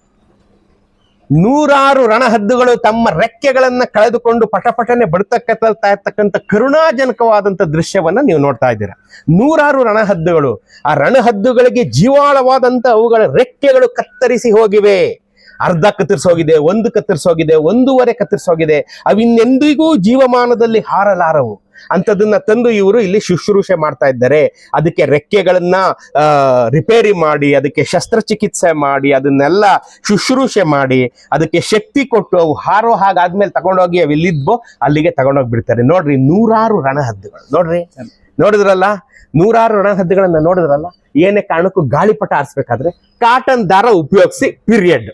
ನೂರಾರು ರಣಹದ್ದುಗಳು ತಮ್ಮ ರೆಕ್ಕೆಗಳನ್ನ ಕಳೆದುಕೊಂಡು ಪಟಪಟನೆ ಬಡ್ತಕ್ಕಂತ ಇರ್ತಕ್ಕಂಥ ಕರುಣಾಜನಕವಾದಂತ ದೃಶ್ಯವನ್ನ ನೀವು ನೋಡ್ತಾ ಇದ್ದೀರಾ. ನೂರಾರು ರಣಹದ್ದುಗಳು, ಆ ರಣಹದ್ದುಗಳಿಗೆ ಜೀವಾಳವಾದಂತ ಅವುಗಳ ರೆಕ್ಕೆಗಳು ಕತ್ತರಿಸಿ ಹೋಗಿವೆ. ಅರ್ಧ ಕತ್ತರಿಸೋಗಿದೆ, ಒಂದು ಕತ್ತರಿಸೋಗಿದೆ, ಒಂದೂವರೆ ಕತ್ತರಿಸೋಗಿದೆ. ಅವಿನ್ನೆಂದಿಗೂ ಜೀವಮಾನದಲ್ಲಿ ಹಾರಲಾರವು. ಅಂಥದನ್ನ ತಂದು ಇವರು ಇಲ್ಲಿ ಶುಶ್ರೂಷೆ ಮಾಡ್ತಾ ಇದ್ದಾರೆ. ಅದಕ್ಕೆ ರೆಕ್ಕೆಗಳನ್ನ ರಿಪೇರಿ ಮಾಡಿ, ಅದಕ್ಕೆ ಶಸ್ತ್ರಚಿಕಿತ್ಸೆ ಮಾಡಿ, ಅದನ್ನೆಲ್ಲ ಶುಶ್ರೂಷೆ ಮಾಡಿ, ಅದಕ್ಕೆ ಶಕ್ತಿ ಕೊಟ್ಟು ಅವು ಹಾರೋ ಹಾಗಾದ್ಮೇಲೆ ತಗೊಂಡೋಗಿ ಅವು ಎಲ್ಲಿದ್ವೋ ಅಲ್ಲಿಗೆ ತಗೊಂಡೋಗ್ಬಿಡ್ತಾರೆ. ನೋಡ್ರಿ, ನೂರಾರು ರಣಹದ್ದುಗಳು ನೋಡಿದ್ರಲ್ಲ, ನೂರಾರು ರಣಹದ್ದುಗಳನ್ನ ನೋಡಿದ್ರಲ್ಲ. ಏನೇ ಕಾರಣಕ್ಕೂ ಗಾಳಿಪಟ ಹಾರಿಸ್ಬೇಕಾದ್ರೆ ಕಾಟನ್ ದಾರ ಉಪಯೋಗಿಸಿ, ಪೀರಿಯಡ್.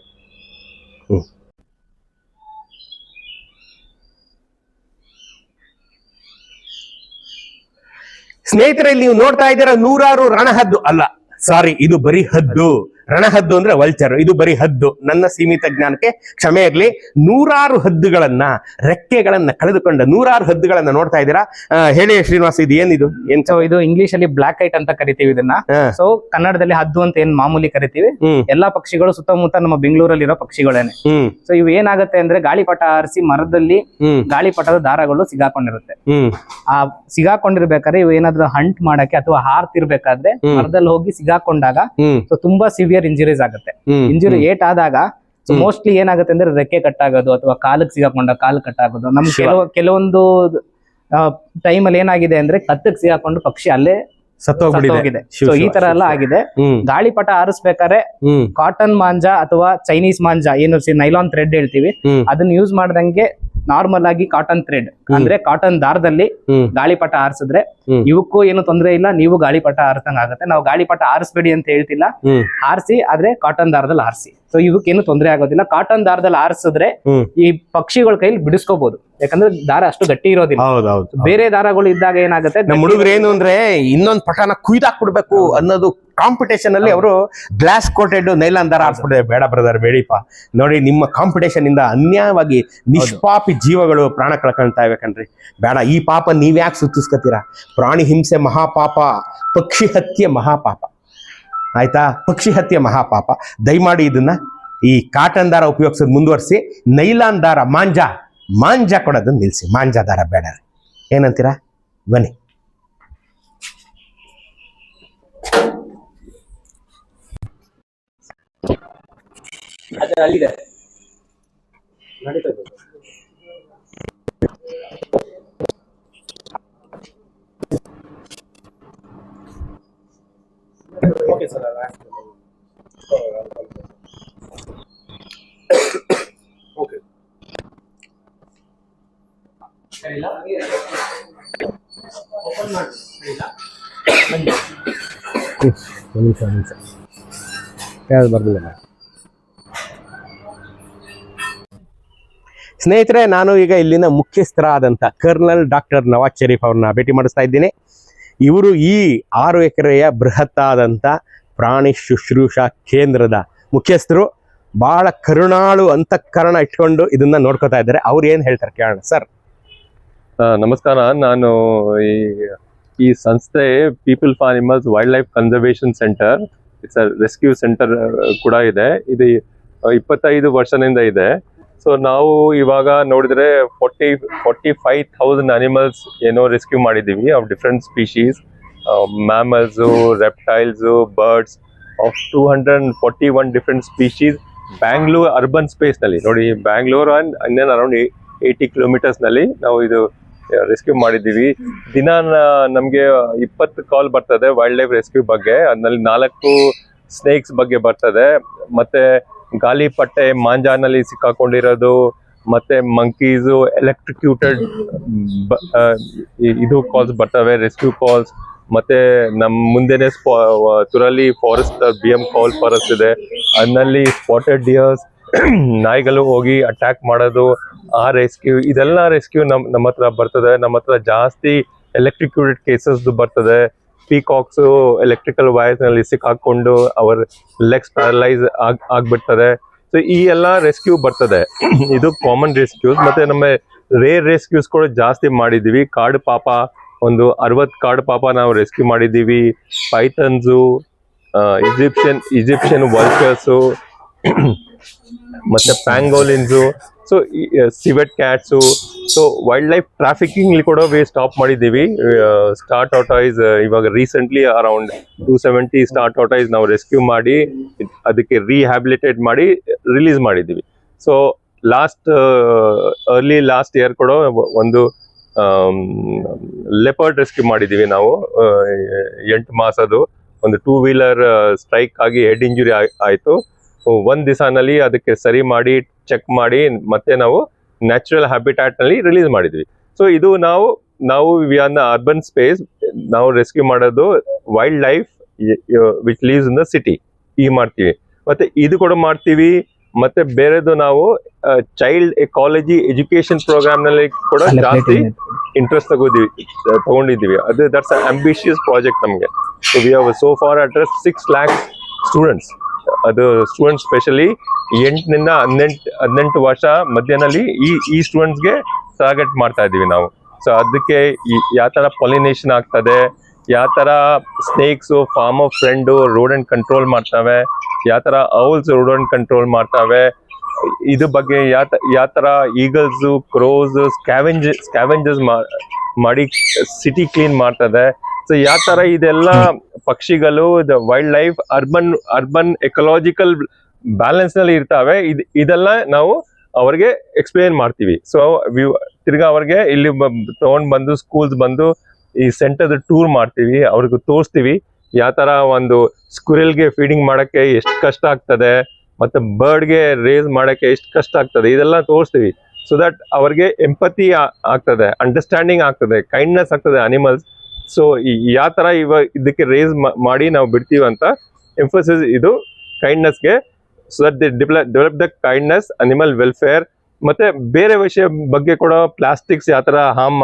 ಸ್ನೇಹಿತರೆ, ನೀವು ನೋಡ್ತಾ ಇದ್ದೀರಾ ನೂರಾರು ರಣಹದ್ದು ಅಲ್ಲ, ಸಾರಿ, ಇದು ಬರೀ ಹದ್ದು. ರಣಹದ್ದು ಅಂದ್ರೆ ವಲ್ಚರ್, ಇದು ಬರೀ ಹದ್ದು. ನನ್ನ ಸೀಮಿತ ಜ್ಞಾನಕ್ಕೆ ಕ್ಷಮೆ ಇರಲಿ. ನೂರಾರು ಹದ್ದುಗಳನ್ನ, ರೆಕ್ಕೆಗಳನ್ನ ಕಳೆದುಕೊಂಡ ನೂರಾರು ಹದ್ದುಗಳನ್ನ ನೋಡ್ತಾ ಇದ್ದೀರಾ. ಹೇಳಿ ಶ್ರೀನಿವಾಸ್, ಇದು ಏನಿದು? ಇದು ಇಂಗ್ಲಿಷ್ ಅಲ್ಲಿ ಬ್ಲಾಕ್ ಐಟ್ ಅಂತ ಕರಿತೀವಿ ಇದನ್ನ. ಸೊ ಕನ್ನಡದಲ್ಲಿ ಹದ್ದು ಅಂತ ಏನ್ ಮಾಮೂಲಿ ಕರಿತೀವಿ. ಎಲ್ಲಾ ಪಕ್ಷಿಗಳು ಸುತ್ತಮುತ್ತ ನಮ್ಮ ಬೆಂಗಳೂರಲ್ಲಿರೋ ಪಕ್ಷಿಗಳೇನೆ. ಸೊ ಇವು ಏನಾಗುತ್ತೆ ಅಂದ್ರೆ ಗಾಳಿಪಟ ಹಾರಿಸಿ ಮರದಲ್ಲಿ ಗಾಳಿಪಟದ ದಾರಗಳು ಸಿಗಾಕೊಂಡಿರುತ್ತೆ. ಆ ಸಿಗಾಕೊಂಡಿರ್ಬೇಕಾದ್ರೆ ಇವು ಏನಾದ್ರು ಹಂಟ್ ಮಾಡಕ್ಕೆ ಅಥವಾ ಹಾರ್ತಿರ್ಬೇಕಾದ್ರೆ ಮರದಲ್ಲಿ ಹೋಗಿ ಸಿಗಾಕೊಂಡಾಗ ಸೊ ತುಂಬಾ ಸಿವಿಯರ್ ಇಂಜುರೀಸ್ ಆಗುತ್ತೆ. ಇಂಜುರಿ ಏಟ್ ಆದಾಗ ಮೋಸ್ಟ್ಲಿ ಏನಾಗುತ್ತೆ ಅಂದ್ರೆ ರೆಕ್ಕೆ ಕಟ್ಟಾಗೋದು ಅಥವಾ ಕಾಲಕ್ಕೆ ಸಿಗಾಕೊಂಡ ಕಾಲು ಕಟ್ಟಾಗೋದು. ನಮ್ಗೆ ಕೆಲವೊಂದು ಟೈಮ್ ಅಲ್ಲಿ ಏನಾಗಿದೆ ಅಂದ್ರೆ ಕತ್ತಕ್ಕೆ ಸಿಗಾಕೊಂಡು ಪಕ್ಷಿ ಅಲ್ಲೇ ಸತ್ತೋಗಿದೆ. ಸೊ ಈ ತರ ಎಲ್ಲ ಆಗಿದೆ. ಗಾಳಿಪಟ ಹಾರಿಸ್ಬೇಕಾದ್ರೆ ಕಾಟನ್ ಮಾಂಜಾ ಅಥವಾ ಚೈನೀಸ್ ಮಾಂಜಾ, ಏನು ನೈಲಾನ್ ಥ್ರೆಡ್ ಹೇಳ್ತೀವಿ, ಅದನ್ನ ಯೂಸ್ ಮಾಡ್ದಂಗೆ ನಾರ್ಮಲ್ ಆಗಿ ಕಾಟನ್ ಥ್ರೆಡ್ ಅಂದ್ರೆ ಕಾಟನ್ ದಾರದಲ್ಲಿ ಗಾಳಿಪಟ ಹಾರಿಸಿದ್ರೆ ಇವಕ್ಕೂ ಏನು ತೊಂದರೆ ಇಲ್ಲ, ನೀವು ಗಾಳಿಪಟ ಹಾರಿಸಂಗ್ ಆಗುತ್ತೆ. ನಾವು ಗಾಳಿಪಟ ಹಾರಿಸ್ಬೇಡಿ ಅಂತ ಹೇಳ್ತಿಲ್ಲ, ಹಾರಿಸಿ, ಆದ್ರೆ ಕಾಟನ್ ದಾರದಲ್ಲಿ ಹಾರಿಸಿ. ಸೊ ಇವಕ್ಕೇನು ತೊಂದರೆ ಆಗೋದಿಲ್ಲ. ಕಾಟನ್ ದಾರದಲ್ಲಿ ಹಾರಿಸಿದ್ರೆ ಈ ಪಕ್ಷಿಗಳ ಕೈಲಿ ಬಿಡಿಸ್ಕೋಬಹುದು, ಯಾಕಂದ್ರೆ ದಾರ ಅಷ್ಟು ಗಟ್ಟಿ ಇರೋದಿಲ್ಲ. ಬೇರೆ ದಾರಗಳು ಇದ್ದಾಗ ಏನಾಗುತ್ತೆ, ನಮ್ಮ ಹುಡುಗರು ಏನು ಅಂದ್ರೆ ಇನ್ನೊಂದು ಪಟನ ಕುಯ್ದಾಕ್ಬಿಡ್ಬೇಕು ಅನ್ನೋದು ಕಾಂಪಿಟೇಷನ್ ಅಲ್ಲಿ ಅವರು ಗ್ಲಾಸ್ ಕೋಟೆಡ್ ನೈಲಾನ್ ದಾರ ಹಾರಿಸ್ಬಿಡ್ತಾರೆ. ಬೇಡ ಬ್ರದರ್, ಬೇಡಿಪ್ಪ. ನೋಡಿ, ನಿಮ್ಮ ಕಾಂಪಿಟೇಷನ್ ಇಂದ ಅನ್ಯಾಯವಾಗಿ ನಿಷ್ಪಾಪಿ ಜೀವಗಳು ಪ್ರಾಣ ಕಳ್ಕೊಳ್ತಾ ಇವೆ ಕಣ್ರಿ. ಬೇಡ, ಈ ಪಾಪ ನೀವ್ಯಾಕೆ ಸುತ್ತಿಸ್ಕೊತೀರಾ? ಪ್ರಾಣಿ ಹಿಂಸೆ ಮಹಾಪಾಪ, ಪಕ್ಷಿ ಹತ್ಯೆ ಮಹಾಪಾಪ. ಆಯ್ತಾ? ಪಕ್ಷಿ ಹತ್ಯೆ ಮಹಾಪಾಪ. ದಯಮಾಡಿ ಇದನ್ನ ಈ ಕಾಟನ್ ದಾರ ಉಪಯೋಗಿಸೋದು ಮುಂದುವರಿಸಿ. ನೈಲಾನ್ ದಾರ ಮಾಂಜಾ ಕೊಡೋದನ್ನ ನಿಲ್ಸಿ. ಮಾಂಜಾ ದಾರ ಬೇಡ. ಏನಂತೀರಾ? ಬನ್ನಿ. Okay sir. ಓಕೆ. ಸ್ನೇಹಿತರೆ, ನಾನು ಈಗ ಇಲ್ಲಿನ ಮುಖ್ಯಸ್ಥರಾದಂಥ ಕರ್ನಲ್ ಡಾಕ್ಟರ್ ನವಾಜ್ ಶರೀಫ್ ಅವ್ರನ್ನ ಭೇಟಿ ಮಾಡಿಸ್ತಾ ಇದ್ದೀನಿ. ಇವರು ಈ 6 ಎಕರೆಯ ಬೃಹತ್ತಾದಂಥ ಪ್ರಾಣಿ ಶುಶ್ರೂಷಾ ಕೇಂದ್ರದ ಮುಖ್ಯಸ್ಥರು. ಬಹಳ ಕರುಣಾಳು ಅಂತಃಕರಣ ಇಟ್ಕೊಂಡು ಇದನ್ನ ನೋಡ್ಕೋತಾ ಇದ್ದಾರೆ. ಅವ್ರು ಏನ್ ಹೇಳ್ತಾರೆ ಕೇಳೋಣ. ಸರ್ ನಮಸ್ಕಾರ. ನಾನು ಈ ಸಂಸ್ಥೆ people for animals wild life conservation centre, it's a rescue centre ಕೂಡ ಇದೆ. ಇದು 25 ವರ್ಷದಿಂದ ಇದೆ. ಸೊ ನಾವು ಇವಾಗ ನೋಡಿದ್ರೆ 45,000 ಅನಿಮಲ್ಸ್ ಏನೋ ರೆಸ್ಕ್ಯೂ ಮಾಡಿದ್ದೀವಿ of different species, mammals, reptiles, birds of 241 different species. Bangalore urban space ನಲ್ಲಿ ನೋಡಿ, ಬ್ಯಾಂಗ್ಳೂರ್ ಅಂಡ್ ಇನ್ನೇನು ಅರೌಂಡ್ 80 ಕಿಲೋಮೀಟರ್ಸ್ ನಲ್ಲಿ ನಾವು ಇದು ರೆಸ್ಕ್ಯೂ ಮಾಡಿದ್ದೀವಿ. ದಿನ ನಮಗೆ 20 ಕಾಲ್ ಬರ್ತದೆ ವೈಲ್ಡ್ ಲೈಫ್ ರೆಸ್ಕ್ಯೂ ಬಗ್ಗೆ. ಅದರಲ್ಲಿ 4 ಸ್ನೇಕ್ಸ್ ಬಗ್ಗೆ ಬರ್ತದೆ, ಮತ್ತೆ ಗಾಳಿಪಟೆ ಮಾಂಜಾನಲ್ಲಿ ಸಿಕ್ಕಾಕೊಂಡಿರೋದು, ಮತ್ತೆ ಮಂಕೀಸು, ಎಲೆಕ್ಟ್ರಿಕ್ಯೂಟೆಡ್ ಇದು ಕಾಲ್ಸ್ ಬರ್ತವೆ, ರೆಸ್ಕ್ಯೂ ಕಾಲ್ಸ್. ಮತ್ತೆ ನಮ್ಮ ಮುಂದೆನೆ ತುರಲಿ ಫಾರೆಸ್ಟ್ BM ಕಾಲ್ ಫಾರೆಸ್ಟ್ ಇದೆ, ಅದರಲ್ಲಿ ಸ್ಪಾಟೆಡ್ ಡಿಯರ್ಸ್, ನಾಯಿಗಳು ಹೋಗಿ ಅಟ್ಯಾಕ್ ಮಾಡೋದು, ಆ ರೆಸ್ಕ್ಯೂ, ಇದೆಲ್ಲ ರೆಸ್ಕ್ಯೂ ನಮ್ಮ ಹತ್ರ ಬರ್ತದೆ. ನಮ್ಮ ಹತ್ರ ಜಾಸ್ತಿ ಎಲೆಕ್ಟ್ರಿಕ್ಯೂಟೆಡ್ ಕೇಸಸ್ ಬರ್ತದೆ. ಪೀಕಾಕ್ಸ್ ಎಲೆಕ್ಟ್ರಿಕಲ್ ವೈರ್ಸ್ ನಲ್ಲಿ ಸಿಕ್ಕಾಕೊಂಡು ಅವರ ಲೆಗ್ಸ್ ಪ್ಯಾರಲೈಸ್ ಆಗ್ಬಿಡ್ತದೆ. ಸೊ ಈ ಎಲ್ಲ ರೆಸ್ಕ್ಯೂ ಬರ್ತದೆ. ಇದು ಕಾಮನ್ ರೆಸ್ಕ್ಯೂಸ್. ಮತ್ತೆ ನಮ್ಮ ರೇರ್ ರೆಸ್ಕ್ಯೂಸ್ ಕೂಡ ಜಾಸ್ತಿ ಮಾಡಿದೀವಿ. ಕಾಡು ಪಾಪ ಒಂದು 60 ಕಾಡು ಪಾಪ ನಾವು ರೆಸ್ಕ್ಯೂ ಮಾಡಿದೀವಿ. ಪೈಥನ್ಸು, ಈಜಿಪ್ಷಿಯನ್ ವಲ್ಚರ್ಸು, ಮತ್ತೆ pangolins, so civet cats. So wildlife trafficking ಕೂಡ ಸ್ಟಾಪ್ ಮಾಡಿದ್ದೀವಿ. ಸ್ಟಾರ್ ಟಾರ್ಟಾಯ್ಸ್ ಇವಾಗ ರೀಸೆಂಟ್ಲಿ ಅರೌಂಡ್ 270 ಸ್ಟಾರ್ ಟಾರ್ಟಾಯ್ಸ್ ನಾವು ರೆಸ್ಕ್ಯೂ ಮಾಡಿ ಅದಕ್ಕೆ ರಿಹ್ಯಾಬಿಲಿಟೇಟ್ ಮಾಡಿ ರಿಲೀಸ್ ಮಾಡಿದ್ದೀವಿ. ಸೊ ಅರ್ಲಿ ಲಾಸ್ಟ್ ಇಯರ್ ಕೂಡ ಒಂದು ಲೆಪರ್ಡ್ ರೆಸ್ಕ್ಯೂ ಮಾಡಿದ್ದೀವಿ ನಾವು. 8 ಮಾಸದ್ದು ಒಂದು 2 ವೀಲರ್ ಸ್ಟ್ರೈಕ್ ಆಗಿ ಹೆಡ್ ಇಂಜುರಿ ಆಯಿತು. 1 ದಿವಸನಲ್ಲಿ ಅದಕ್ಕೆ ಸರಿ ಮಾಡಿ ಚೆಕ್ ಮಾಡಿ ಮತ್ತೆ ನಾವು ನ್ಯಾಚುರಲ್ ಹ್ಯಾಬಿಟ್ಯಾಟ್ ನಲ್ಲಿ ರಿಲೀಸ್ ಮಾಡಿದ್ವಿ. ಸೊ ಇದು ನಾವು we are the urban space. ನಾವು ರೆಸ್ಕ್ಯೂ ಮಾಡೋದು wild life which lives in the city ಈ ಮಾಡ್ತೀವಿ. ಮತ್ತೆ ಇದು ಕೂಡ ಮಾಡ್ತೀವಿ. ಮತ್ತೆ ಬೇರೆದು ನಾವು ಚೈಲ್ಡ್ ಎಕಾಲಜಿ ಎಜುಕೇಶನ್ ಪ್ರೋಗ್ರಾಮ್ ನಲ್ಲಿ ಕೂಡ ಜಾಸ್ತಿ ಇಂಟ್ರೆಸ್ಟ್ ತಗೊಂಡಿದ್ದೀವಿ. ಅದು ದಟ್ಸ್ ಅಂಬಿಷಿಯಸ್ ಪ್ರಾಜೆಕ್ಟ್ ನಮಗೆ. So we have so for address 6 lakhs students. ಅದು ಸ್ಟೂಡೆಂಟ್ಸ್ ಸ್ಪೆಷಲಿ 8 ನಿಂದ 18 ವರ್ಷ ಮಧ್ಯದಲ್ಲಿ ಈ ಸ್ಟೂಡೆಂಟ್ಸ್ಗೆ ಟಾರ್ಗೆಟ್ ಮಾಡ್ತಾ ಇದ್ದೀವಿ ನಾವು. ಸೊ ಅದಕ್ಕೆ ಯಾವ ಥರ ಪಾಲಿನೇಷನ್ ಆಗ್ತದೆ, ಯಾವ ಥರ ಸ್ನೇಕ್ಸು ಫಾರ್ಮರ್ ಫ್ರೆಂಡು ರೋಡೆಂಟ್ ಕಂಟ್ರೋಲ್ ಮಾಡ್ತವೆ, ಯಾವ ಥರ ಔಲ್ಸ್ ರೋಡೆಂಟ್ ಕಂಟ್ರೋಲ್ ಮಾಡ್ತವೆ, ಇದ್ರ ಬಗ್ಗೆ ಯಾವ ಥರ ಈಗಲ್ಸು, ಕ್ರೋಸ್ ಸ್ಕ್ಯಾವೆಂಜರ್ಸ್ ಮಾಡಿ ಸಿಟಿ ಕ್ಲೀನ್ ಮಾಡ್ತದೆ. ಸೊ ಯಾವ ಥರ ಇದೆಲ್ಲ ಪಕ್ಷಿಗಳು wild life urban ecological balance ನಲ್ಲಿ ಇರ್ತಾವೆ. ಇದೆಲ್ಲ ನಾವು ಅವ್ರಿಗೆ ಎಕ್ಸ್ಪ್ಲೇನ್ ಮಾಡ್ತೀವಿ. ಸೊ ತಿರ್ಗಾ ಅವ್ರಿಗೆ ಇಲ್ಲಿ ತಗೊಂಡ್ ಬಂದು ಸ್ಕೂಲ್ಸ್ ಬಂದು ಈ ಸೆಂಟರ್ ಟೂರ್ ಮಾಡ್ತೀವಿ. ಅವ್ರಿಗೆ ತೋರಿಸ್ತೀವಿ ಯಾವ ತರ ಒಂದು ಸ್ಕ್ವಿರಲ್ಗೆ ಫೀಡಿಂಗ್ ಮಾಡಕ್ಕೆ ಎಷ್ಟು ಕಷ್ಟ ಆಗ್ತದೆ, ಮತ್ತೆ ಬರ್ಡ್ಗೆ ರೇಸ್ ಮಾಡಕ್ಕೆ ಎಷ್ಟು ಕಷ್ಟ ಆಗ್ತದೆ, ಇದೆಲ್ಲ ತೋರಿಸ್ತೀವಿ. ಸೊ ದಟ್ ಅವ್ರಿಗೆ ಎಂಪತಿ ಆಗ್ತದೆ, ಅಂಡರ್ಸ್ಟ್ಯಾಂಡಿಂಗ್ ಆಗ್ತದೆ, ಕೈಂಡ್ನೆಸ್ ಆಗ್ತದೆ ಅನಿಮಲ್ಸ್. ಸೊ ಯಾವ ತರ ಇದಕ್ಕೆ ರೇಸ್ ಮಾಡಿ ನಾವು ಬಿಡ್ತೀವಿ ಅಂತ ಎಂಫಸಿಸ್ ಇದು ಕೈಂಡ್ನೆಸ್ಗೆ. So that they develop the kindness, animal welfare. ಮತ್ತೆ ಬೇರೆ ವಿಷಯ ಬಗ್ಗೆ ಕೂಡ ಪ್ಲಾಸ್ಟಿಕ್ಸ್ ಯಾವ ತರ ಹಾರ್ಮ್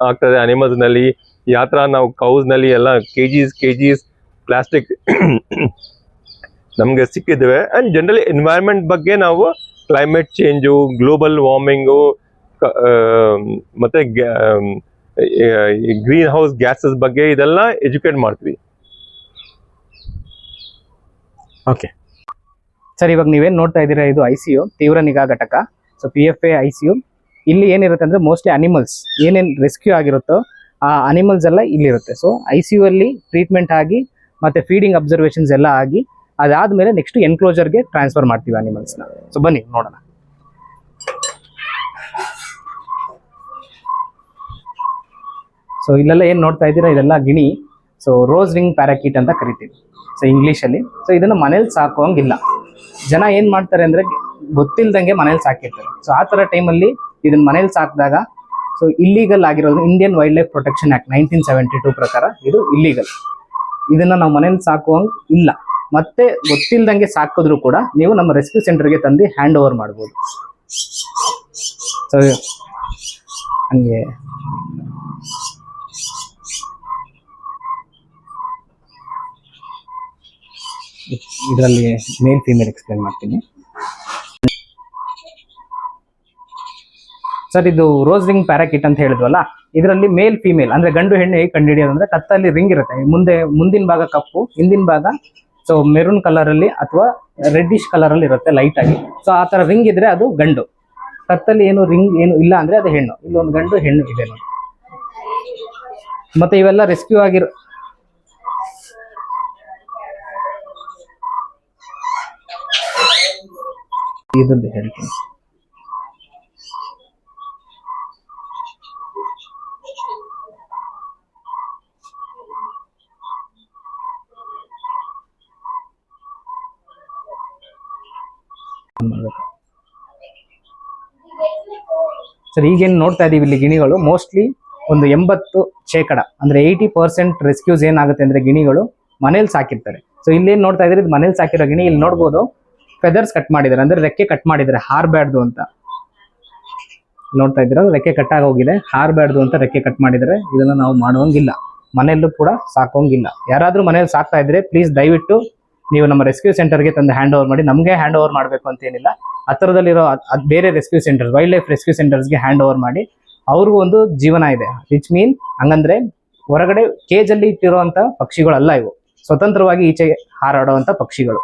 ಆಗ್ತದೆ ಅನಿಮಲ್ಸ್ ನಲ್ಲಿ, ಯಾವ ತರ ನಾವು ಕೌಸ್ ನಲ್ಲಿ ಎಲ್ಲ ಕೆಜಿಸ್ ಪ್ಲಾಸ್ಟಿಕ್ ನಮ್ಗೆ ಸಿಕ್ಕಿದ್ದೇವೆ. ಅಂಡ್ ಜನರಲಿ ಎನ್ವೈರನ್ಮೆಂಟ್ ಬಗ್ಗೆ ನಾವು ಕ್ಲೈಮೇಟ್ ಚೇಂಜು, ಗ್ಲೋಬಲ್ ವಾರ್ಮಿಂಗು, ಮತ್ತೆ ಗ್ರೀನ್ ಹೌಸ್ ಗ್ಯಾಸಸ್ ಬಗ್ಗೆ ಇದೆಲ್ಲ ಎಜುಕೇಟ್ ಮಾಡ್ತೀವಿ. ಓಕೆ ಸರ್, ಇವಾಗ ನೀವೇನು ನೋಡ್ತಾ ಇದ್ದೀರಾ ಇದು ICU, ತೀವ್ರ ನಿಗಾ ಘಟಕ. ಸೊ PFA ICU ಇಲ್ಲಿ ಏನಿರುತ್ತೆ ಅಂದ್ರೆ ಮೋಸ್ಟ್ಲಿ ಅನಿಮಲ್ಸ್ ಏನೇನು ರೆಸ್ಕ್ಯೂ ಆಗಿರುತ್ತೋ ಆ ಅನಿಮಲ್ಸ್ ಎಲ್ಲ ಇಲ್ಲಿರುತ್ತೆ. ಸೊ ICU ಅಲ್ಲಿ ಟ್ರೀಟ್ಮೆಂಟ್ ಆಗಿ ಮತ್ತೆ ಫೀಡಿಂಗ್ ಅಬ್ಸರ್ವೇಷನ್ಸ್ ಎಲ್ಲ ಆಗಿ ಅದಾದ್ಮೇಲೆ ನೆಕ್ಸ್ಟ್ ಎನ್ಕ್ಲೋಜರ್ಗೆ ಟ್ರಾನ್ಸ್ಫರ್ ಮಾಡ್ತೀವಿ ಅನಿಮಲ್ಸ್ನ. ಸೊ ಬನ್ನಿ ನೋಡೋಣ. ಸೊ ಇಲ್ಲೆಲ್ಲ ಏನು ನೋಡ್ತಾ ಇದ್ದೀರಾ ಇದೆಲ್ಲ ಗಿಣಿ. ಸೊ ರೋಸ್ ರಿಂಗ್ ಪ್ಯಾರಾಕೀಟ್ ಅಂತ ಕರಿತೀವಿ ಸೊ ಇಂಗ್ಲೀಷಲ್ಲಿ. ಸೊ ಇದನ್ನು ಮನೇಲಿ ಸಾಕೋಂಗಿಲ್ಲ. ಜನ ಏನು ಮಾಡ್ತಾರೆ ಅಂದರೆ ಗೊತ್ತಿಲ್ದಂಗೆ ಮನೇಲಿ ಸಾಕಿರ್ತಾರೆ. ಸೊ ಆ ಥರ ಟೈಮಲ್ಲಿ ಇದನ್ನ ಮನೇಲಿ ಸಾಕಿದಾಗ ಸೊ ಇಲ್ಲೀಗಲ್ ಆಗಿರೋದು Indian wild life protection act 1972 ಪ್ರಕಾರ ಇದು ಇಲ್ಲೀಗಲ್. ಇದನ್ನು ನಾವು ಮನೇಲಿ ಸಾಕುವಂಗೆ ಇಲ್ಲ. ಮತ್ತೆ ಗೊತ್ತಿಲ್ದಂಗೆ ಸಾಕಿದ್ರು ಕೂಡ ನೀವು ನಮ್ಮ ರೆಸ್ಕ್ಯೂ ಸೆಂಟರ್ಗೆ ತಂದು ಹ್ಯಾಂಡ್ ಓವರ್ ಮಾಡ್ಬೋದು. ಸೊ ಹಂಗೆ ಇದರಲ್ಲಿ ಮೇಲ್ ಫೀಮೇಲ್ ಎಕ್ಸ್ಪ್ಲೇನ್ ಮಾಡ್ತೀನಿ. ಸರ್ ಇದು ರೋಸ್ ರಿಂಗ್ ಪ್ಯಾರಾಕಿಟ್ ಅಂತ ಹೇಳಿದ್ವಲ್ಲ, ಇದರಲ್ಲಿ ಮೇಲ್ ಫೀಮೇಲ್ ಅಂದ್ರೆ ಗಂಡು ಹೆಣ್ಣು ಹೇಗೆ ಕಂಡುಹಿಡಿಯೋದು ಅಂದ್ರೆ ಕತ್ತಲ್ಲಿ ರಿಂಗ್ ಇರುತ್ತೆ. ಮುಂದಿನ ಭಾಗ ಕಪ್ಪು, ಹಿಂದಿನ ಭಾಗ ಸೊ ಮೆರೂನ್ ಕಲರ್ ಅಲ್ಲಿ ಅಥವಾ ರೆಡ್ಡಿಶ್ ಕಲರ್ ಅಲ್ಲಿ ಇರುತ್ತೆ ಲೈಟ್ ಆಗಿ. ಸೊ ಆ ತರ ರಿಂಗ್ ಇದ್ರೆ ಅದು ಗಂಡು, ಕತ್ತಲ್ಲಿ ಏನು ರಿಂಗ್ ಏನು ಇಲ್ಲ ಅಂದ್ರೆ ಅದು ಹೆಣ್ಣು. ಇಲ್ಲೊಂದು ಗಂಡು ಹೆಣ್ಣು ಇದೆ ನೋಡಿ. ಮತ್ತೆ ಇವೆಲ್ಲ ರೆಸ್ಕ್ಯೂ ಆಗಿರೋ ಇದೊಂದು ಹೇಳ್ತೀನಿ. ಸರ್ ಈಗೇನು ನೋಡ್ತಾ ಇದೀವಿ ಇಲ್ಲಿ ಗಿಣಿಗಳು ಮೋಸ್ಟ್ಲಿ ಒಂದು 80% ಅಂದ್ರೆ 80% ರೆಸ್ಕ್ಯೂಸ್ ಏನಾಗುತ್ತೆ ಅಂದ್ರೆ ಗಿಣಿಗಳು ಮನೇಲಿ ಸಾಕಿರ್ತಾರೆ. ಸೊ ಇಲ್ಲೇನು ನೋಡ್ತಾ ಇದ್ರೆ ಇದು ಮನೇಲಿ ಸಾಕಿರೋ ಗಿಣಿ. ಇಲ್ಲಿ ನೋಡ್ಬೋದು ಫೆದರ್ಸ್ ಕಟ್ ಮಾಡಿದ್ದಾರೆ, ಅಂದ್ರೆ ರೆಕ್ಕೆ ಕಟ್ ಮಾಡಿದ್ದಾರೆ, ಹಾರ್ಬ್ಯಾಡ್ದು ಅಂತ ನೋಡ್ತಾ ಇದ್ದೀರಾ. ರೆಕ್ಕೆ ಕಟ್ ಆಗಿ ಹೋಗಿದೆ, ಹಾರ್ಬ್ಯಾಡ್ದು ಅಂತ ರೆಕ್ಕೆ ಕಟ್ ಮಾಡಿದ್ದಾರೆ. ಇದನ್ನ ನಾವು ಮಾಡುವಂಗಿಲ್ಲ, ಮನೆಯಲ್ಲೂ ಕೂಡ ಸಾಕೋಂಗಿಲ್ಲ. ಯಾರಾದ್ರೂ ಮನೇಲಿ ಸಾಕ್ತಾ ಇದ್ರೆ ಪ್ಲೀಸ್ ದಯವಿಟ್ಟು ನೀವು ನಮ್ಮ ರೆಸ್ಕ್ಯೂ ಸೆಂಟರ್ಗೆ ತಂದು ಹ್ಯಾಂಡ್ ಓವರ್ ಮಾಡಿ. ನಮಗೆ ಹ್ಯಾಂಡ್ ಓವರ್ ಮಾಡಬೇಕು ಅಂತ ಏನಿಲ್ಲ, ಹತ್ತಿರದಲ್ಲಿರೋ ಬೇರೆ rescue centres, wildlife rescue ಸೆಂಟರ್ಸ್ಗೆ ಹ್ಯಾಂಡ್ ಓವರ್ ಮಾಡಿ. ಅವ್ರಿಗೂ ಒಂದು ಜೀವನ ಇದೆ, ವಿಚ್ ಮೀನ್ ಹಂಗಂದ್ರೆ ಹೊರಗಡೆ ಕೇಜ್ ಅಲ್ಲಿ ಇಟ್ಟಿರುವಂತ ಪಕ್ಷಿಗಳಲ್ಲ ಇವು, ಸ್ವತಂತ್ರವಾಗಿ ಈಚೆ ಹಾರಾಡುವಂತ ಪಕ್ಷಿಗಳು.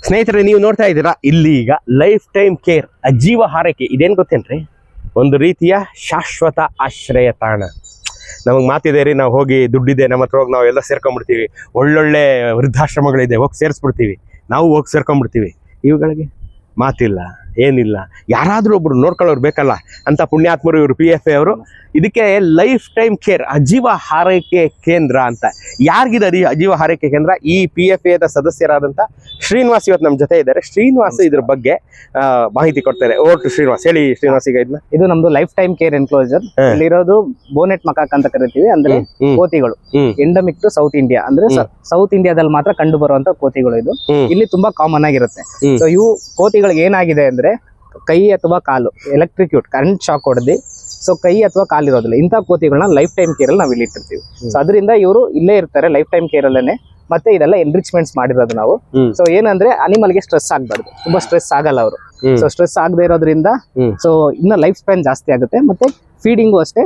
ಸ್ನೇಹಿತರೆ, ನೀವು ನೋಡ್ತಾ ಇದ್ದೀರಾ ಇಲ್ಲಿ ಈಗ ಲೈಫ್ ಟೈಮ್ ಕೇರ್ ಜೀವ ಹಾರೈಕೆ. ಇದೇನು ಗೊತ್ತೇನ್ರಿ, ಒಂದು ರೀತಿಯ ಶಾಶ್ವತ ಆಶ್ರಯ ತಾಣ. ನಮಗೆ ಮಾತಿದೆ ರೀ, ನಾವು ಹೋಗಿ ದುಡ್ಡಿದೆ ನಮ್ಮ ಹತ್ರ, ಹೋಗಿ ನಾವೆಲ್ಲ ಸೇರ್ಕೊಂಡ್ಬಿಡ್ತೀವಿ. ಒಳ್ಳೊಳ್ಳೆ ವೃದ್ಧಾಶ್ರಮಗಳಿದೆ, ಹೋಗಿ ಸೇರಿಸ್ಬಿಡ್ತೀವಿ, ನಾವು ಹೋಗಿ ಸೇರ್ಕೊಂಡ್ಬಿಡ್ತೀವಿ. ಇವುಗಳಿಗೆ ಮಾತಿಲ್ಲ, ಏನಿಲ್ಲ. ಯಾರಾದರೂ ಒಬ್ರು ನೋಡ್ಕೊಳ್ಳೋರು ಬೇಕಲ್ಲ ಅಂತ ಪುಣ್ಯಾತ್ಮರು ಇವರು PFA ಅವರು. ಇದಕ್ಕೆ ಲೈಫ್ ಟೈಮ್ ಕೇರ್ ಅಜೀವ ಹಾರೈಕೆ ಕೇಂದ್ರ ಅಂತ. ಯಾರಿಗಿದೆ ಅಜೀವ ಹಾರೈಕೆ ಕೇಂದ್ರ? ಈ PFAದ ಸದಸ್ಯರಾದಂಥ ಶ್ರೀನಿವಾಸ್ ಇವತ್ತು ನಮ್ಮ ಜೊತೆ ಇದ್ದಾರೆ. ಶ್ರೀನಿವಾಸ್ ಇದ್ರ ಬಗ್ಗೆ ಮಾಹಿತಿ ಕೊಡ್ತಾರೆ. ಓಟು ಶ್ರೀನಿವಾಸ್, ಹೇಳಿ ಶ್ರೀನಿವಾಸ್. ಈಗ ಇದು ನಮ್ದು ಲೈಫ್ ಟೈಮ್ ಕೇರ್ ಎನ್ಕ್ಲೋಜರ್. ಇಲ್ಲಿರೋದು ಬೋನೆಟ್ ಮಕಾಕ್ ಅಂತ ಕರಿತೀವಿ, ಅಂದ್ರೆ ಕೋತಿಗಳು. ಎಂಡಮಿಕ್ ಟು ಸೌತ್ ಇಂಡಿಯಾ, ಅಂದ್ರೆ ಸೌತ್ ಇಂಡಿಯಾದಲ್ಲಿ ಮಾತ್ರ ಕಂಡು ಬರುವಂತ ಕೋತಿಗಳು. ಇದು ಇಲ್ಲಿ ತುಂಬಾ ಕಾಮನ್ ಆಗಿರುತ್ತೆ. ಸೊ ಇವು ಕೋತಿಗಳಿಗೆ ಏನಾಗಿದೆ ಅಂದ್ರೆ ಕೈ ಅಥವಾ ಕಾಲು ಎಲೆಕ್ಟ್ರಿಕ್ಯೂಟ್ ಕರೆಂಟ್ ಶಾಕ್ ಹೊಡೆದಿ, ಸೊ ಕೈ ಅಥವಾ ಕಾಲು ಇರೋದಿಲ್ಲ. ಇಂಥ ಕೋತಿಗಳನ್ನ ಲೈಫ್ ಟೈಮ್ ಕೇರ್ ಅಲ್ಲಿ ನಾವು ಇಲ್ಲಿ ಇಟ್ಟಿರ್ತೀವಿ. ಸೊ ಅದರಿಂದ ಇವರು ಇಲ್ಲೇ ಇರ್ತಾರೆ ಲೈಫ್ ಟೈಮ್ ಕೇರ್ ಅಲ್ಲೇನೆ. ಮತ್ತೆ ಇದೆಲ್ಲ ಎನ್ರಿಚ್ಮೆಂಟ್ಸ್ ಮಾಡಿರೋದು ನಾವು. ಸೊ ಏನಂದ್ರೆ ಅನಿಮಲ್ಗೆ ಸ್ಟ್ರೆಸ್ ಆಗ್ಬಾರ್ದು, ತುಂಬಾ ಸ್ಟ್ರೆಸ್ ಆಗಲ್ಲ ಅವರು. ಸೊ ಸ್ಟ್ರೆಸ್ ಆಗದೆ ಇರೋದ್ರಿಂದ ಸೊ ಇನ್ನ ಲೈಫ್ ಸ್ಪ್ಯಾನ್ ಜಾಸ್ತಿ ಆಗುತ್ತೆ. ಮತ್ತೆ ಫೀಡಿಂಗು ಅಷ್ಟೇ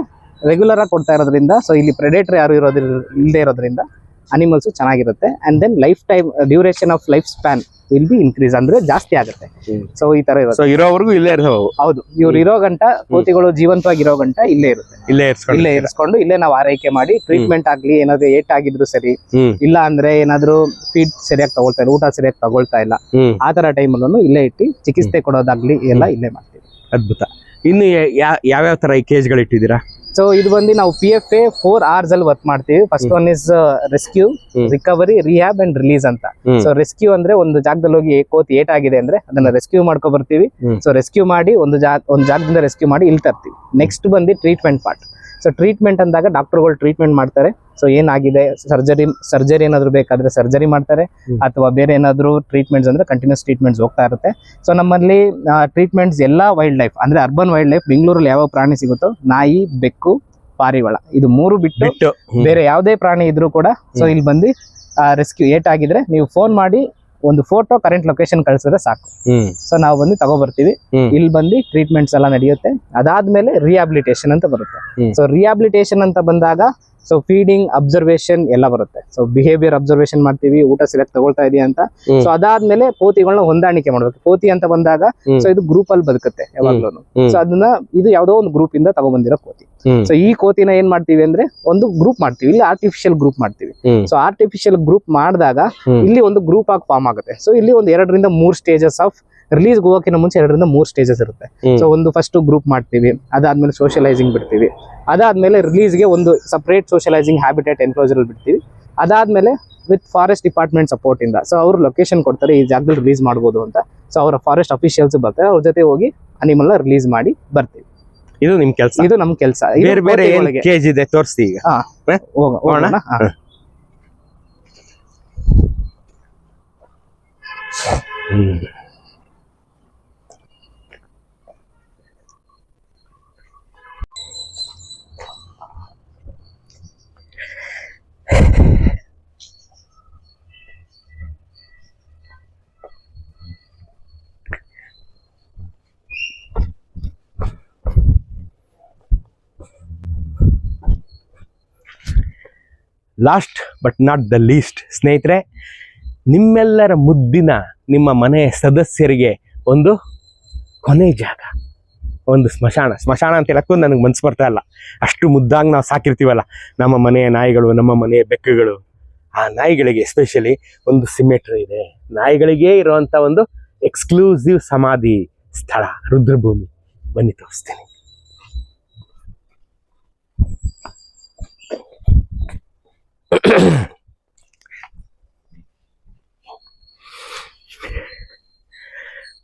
ರೆಗ್ಯುಲರ್ ಆಗಿ ಕೊಡ್ತಾ ಇರೋದ್ರಿಂದ, ಸೊ ಇಲ್ಲಿ ಪ್ರೆಡೇಟರ್ ಯಾರು ಇಲ್ಲದೆ ಇರೋದ್ರಿಂದ ಅನಿಮಲ್ಸ್ ಚೆನ್ನಾಗಿರುತ್ತೆ. And then life time duration of life span will be increase, ಅಂದ್ರೆ ಜಾಸ್ತಿ ಆಗುತ್ತೆ. ಸೊ ಈ ತರ ಇರುತ್ತೆ. ಇರೋವರೆಗೂ ಇಲ್ಲೇ ಇರ್ತಾವೆ. ಹೌದು, ಇವ್ರು ಇರೋ ಗಂಟ, ಕೋತಿಗಳು ಜೀವಂತವಾಗಿ ಇರೋ ಗಂಟ ಇಲ್ಲೇ ಇರುತ್ತೆ. ಇಲ್ಲೇ ಇರಿಸ್ಕೊಂಡು ಇಲ್ಲೇ ನಾವು ಆರೈಕೆ ಮಾಡಿ ಟ್ರೀಟ್ಮೆಂಟ್ ಆಗ್ಲಿ, ಏನಾದ್ರು ಏಟ್ ಆಗಿದ್ರು ಸರಿ, ಇಲ್ಲ ಅಂದ್ರೆ ಏನಾದ್ರು ಫೀಡ್ ಸರಿಯಾಗಿ ತಗೊಳ್ತಾ ಇಲ್ಲ, ಊಟ ಸರಿಯಾಗಿ ತಗೊಳ್ತಾ ಇಲ್ಲ, ಆ ತರ ಟೈಮಲ್ಲೂ ಇಲ್ಲೇ ಇಟ್ಟು ಚಿಕಿತ್ಸೆ ಕೊಡೋದಾಗ್ಲಿ ಎಲ್ಲ ಇಲ್ಲೇ ಮಾಡ್ತೀವಿ. ಅದ್ಭುತ. ಇನ್ನು ಯಾವ್ಯಾವ ತರ ಈ ಕೇಜ್ಗಳು ಇಟ್ಟಿದ್ದೀರಾ? ಸೊ ಇದು ಬಂದು ನಾವು PFA 4 hours ಅಲ್ಲಿ ವರ್ಕ್ ಮಾಡ್ತೀವಿ. First one is rescue, recovery, rehab and release ಅಂತ. ಸೊ ರೆಸ್ಕ್ಯೂ ಅಂದ್ರೆ ಒಂದು ಜಾಗದಲ್ಲಿ ಹೋಗಿ ಕೋತಿ ಏಟಾಗಿದೆ ಅಂದ್ರೆ ಅದನ್ನ ರೆಸ್ಕ್ಯೂ ಮಾಡ್ಕೊ ಬರ್ತೀವಿ. ಸೊ ರೆಸ್ಕ್ಯೂ ಮಾಡಿ ಒಂದು ಜಾಗದಿಂದ ರೆಸ್ಕ್ಯೂ ಮಾಡಿ ಇಲ್ಲಿ ತರ್ತೀವಿ. ನೆಕ್ಸ್ಟ್ ಬಂದು ಟ್ರೀಟ್ಮೆಂಟ್ ಪಾರ್ಟ್. ಸೊ ಟ್ರೀಟ್ಮೆಂಟ್ ಅಂದಾಗ ಡಾಕ್ಟರ್ಗಳು ಟ್ರೀಟ್ಮೆಂಟ್ ಮಾಡ್ತಾರೆ. ಸೊ ಏನಾಗಿದೆ, ಸರ್ಜರಿ ಏನಾದ್ರು ಬೇಕಾದ್ರೆ ಸರ್ಜರಿ ಮಾಡ್ತಾರೆ, ಅಥವಾ ಬೇರೆ ಏನಾದ್ರು ಟ್ರೀಟ್ಮೆಂಟ್ಸ್ ಅಂದ್ರೆ ಕಂಟಿನ್ಯೂಸ್ ಟ್ರೀಟ್ಮೆಂಟ್ಸ್ ಹೋಗ್ತಾ ಇರುತ್ತೆ. ಸೊ ನಮ್ಮಲ್ಲಿ ಟ್ರೀಟ್ಮೆಂಟ್ಸ್ ಎಲ್ಲ ವೈಲ್ಡ್ ಲೈಫ್ ಅಂದ್ರೆ ಅರ್ಬನ್ ವೈಲ್ಡ್ ಲೈಫ್, ಬೆಂಗಳೂರಲ್ಲಿ ಯಾವ ಪ್ರಾಣಿ ಸಿಗುತ್ತೋ, ನಾಯಿ, ಬೆಕ್ಕು, ಪಾರಿವಾಳ, ಇದು 3 ಬಿಟ್ಟು ಬೇರೆ ಯಾವುದೇ ಪ್ರಾಣಿ ಇದ್ರೂ ಕೂಡ ಸೊ ಇಲ್ಲಿ ಬಂದು ರೆಸ್ಕ್ಯೂ ಏಟಾಗಿದ್ರೆ ನೀವು ಫೋನ್ ಮಾಡಿ ಒಂದು ಫೋಟೋ ಕರೆಂಟ್ ಲೊಕೇಶನ್ ಕಳಿಸಿದ್ರೆ ಸಾಕು. ಸೊ ನಾವು ಬಂದು ತಗೊಬರ್ತೀವಿ. ಇಲ್ಲಿ ಬಂದು ಟ್ರೀಟ್ಮೆಂಟ್ಸ್ ಎಲ್ಲ ನಡೆಯುತ್ತೆ. ಅದಾದ್ಮೇಲೆ ರಿಹಾಬಿಲಿಟೇಷನ್ ಅಂತ ಬರುತ್ತೆ. ಸೊ ರಿಹಾಬಿಲಿಟೇಷನ್ ಅಂತ ಬಂದಾಗ ಸೊ ಫೀಡಿಂಗ್, ಅಬ್ಸರ್ವೇಷನ್ ಎಲ್ಲ ಬರುತ್ತೆ. ಸೊ ಬಿಹೇವಿಯರ್ ಅಬ್ಸರ್ವೇಷನ್ ಮಾಡ್ತೀವಿ, ಊಟ ಸರಿಯಾಗಿ ತಗೊಳ್ತಾ ಇದೆಯಾ ಅಂತ. ಸೊ ಅದಾದ್ಮೇಲೆ ಕೋತಿಗಳನ್ನ ಹೊಂದಾಣಿಕೆ ಮಾಡ್ಬೇಕು. ಕೋತಿ ಅಂತ ಬಂದಾಗ ಸೊ ಇದು ಗ್ರೂಪ್ ಅಲ್ಲಿ ಬದುಕುತ್ತೆ ಯಾವಾಗ್ಲೂ. ಸೊ ಅದನ್ನ ಇದು ಯಾವ್ದೋ ಒಂದು ಗ್ರೂಪ್ ಇಂದ ತಗೊಂಡ್ಬಂದಿರೋ ಕೋತಿ. ಸೊ ಈ ಕೋತಿನ ಏನ್ ಮಾಡ್ತೀವಿ ಅಂದ್ರೆ ಒಂದು ಗ್ರೂಪ್ ಮಾಡ್ತೀವಿ, ಇಲ್ಲಿ ಆರ್ಟಿಫಿಷಿಯಲ್ ಗ್ರೂಪ್ ಮಾಡ್ತೀವಿ. ಸೊ ಆರ್ಟಿಫಿಷಿಯಲ್ ಗ್ರೂಪ್ ಮಾಡಿದಾಗ ಇಲ್ಲಿ ಒಂದು ಗ್ರೂಪ್ ಆಗಿ ಫಾರ್ಮ್ ಆಗುತ್ತೆ. ಸೊ ಇಲ್ಲಿ ಒಂದು 2 ರಿಂದ 3 ಸ್ಟೇಜಸ್ ಆಫ್ ರಿಲೀಸ್ ಹೋಗೋಕ್ಕಿಂತ ಮುಂಚೆ 2 ರಿಂದ 3 ಸ್ಟೇಜಸ್ ಇರುತ್ತೆ. ಸೊ ಒಂದು ಫಸ್ಟ್ ಗ್ರೂಪ್ ಮಾಡ್ತೀವಿ, ಅದಾದ್ಮೇಲೆ ಸೋಷಿಯಲೈಸಿಂಗ್ ಬಿಡ್ತೀವಿ, ಅದಾದ್ಮೇಲೆ ರಿಲೀಸ್ಗೆ ಒಂದು ಸಪರೇಟ್ ಸೋಷಿಯಲೈಸಿಂಗ್ ಹ್ಯಾಬಿಟೇಟ್ ಎನ್ಕ್ಲೋಜರ್ ಬಿಡ್ತೀವಿ. ಅದಾದ್ಮೇಲೆ ವಿತ್ ಫಾರೆಸ್ಟ್ ಡಿಪಾರ್ಟ್ಮೆಂಟ್ ಸಪೋರ್ಟ್ ಇಂದ ಸೊ ಅವರು ಲೊಕೇಶನ್ ಕೊಡ್ತಾರೆ, ಈ ಜಾಗದಲ್ಲಿ ರಿಲೀಸ್ ಮಾಡ್ಬೋದು ಅಂತ. ಸೊ ಅವರ ಫಾರೆಸ್ಟ್ ಅಫಿಷಿಯಲ್ಸ್ ಬರ್ತಾರೆ, ಅವ್ರ ಜೊತೆ ಹೋಗಿ ಅನಿಮಲ್ ನ ರಿಲೀಸ್ ಮಾಡಿ ಬರ್ತೀವಿ. ಇದು ನಿಮ್ ಕೆಲಸ? ಇದು ನಮ್ ಕೆಲಸ. ಬೇರೆ ಬೇರೆ ಕೇಜ್ ಇದೆ, ತೋರಿಸ್ತಿ ಈಗ. ಹೋಗೋಣ. Last but not the least ಸ್ನೇಹಿತರೆ, ನಿಮ್ಮೆಲ್ಲರ ಮುದ್ದಿನ ನಿಮ್ಮ ಮನೆಯ ಸದಸ್ಯರಿಗೆ ಒಂದು ಕೊನೆ ಜಾಗ, ಒಂದು ಸ್ಮಶಾನ ಅಂತ ಹೇಳಕ್ಕೂ ನನಗೆ ಮನ್ಸು ಬರ್ತಾ ಇಲ್ಲ. ಅಷ್ಟು ಮುದ್ದಾಗಿ ನಾವು ಸಾಕಿರ್ತೀವಲ್ಲ ನಮ್ಮ ಮನೆಯ ನಾಯಿಗಳು, ನಮ್ಮ ಮನೆಯ ಬೆಕ್ಕುಗಳು. ಆ ನಾಯಿಗಳಿಗೆ ಎಸ್ಪೆಷಲಿ ಒಂದು ಸಿಮೆಟ್ರಿ ಇದೆ. ನಾಯಿಗಳಿಗೆ ಇರುವಂಥ ಒಂದು ಎಕ್ಸ್ಕ್ಲೂಸಿವ್ ಸಮಾಧಿ ಸ್ಥಳ ರುದ್ರಭೂಮಿ. ಬನ್ನಿ ತೋರಿಸ್ತೀನಿ.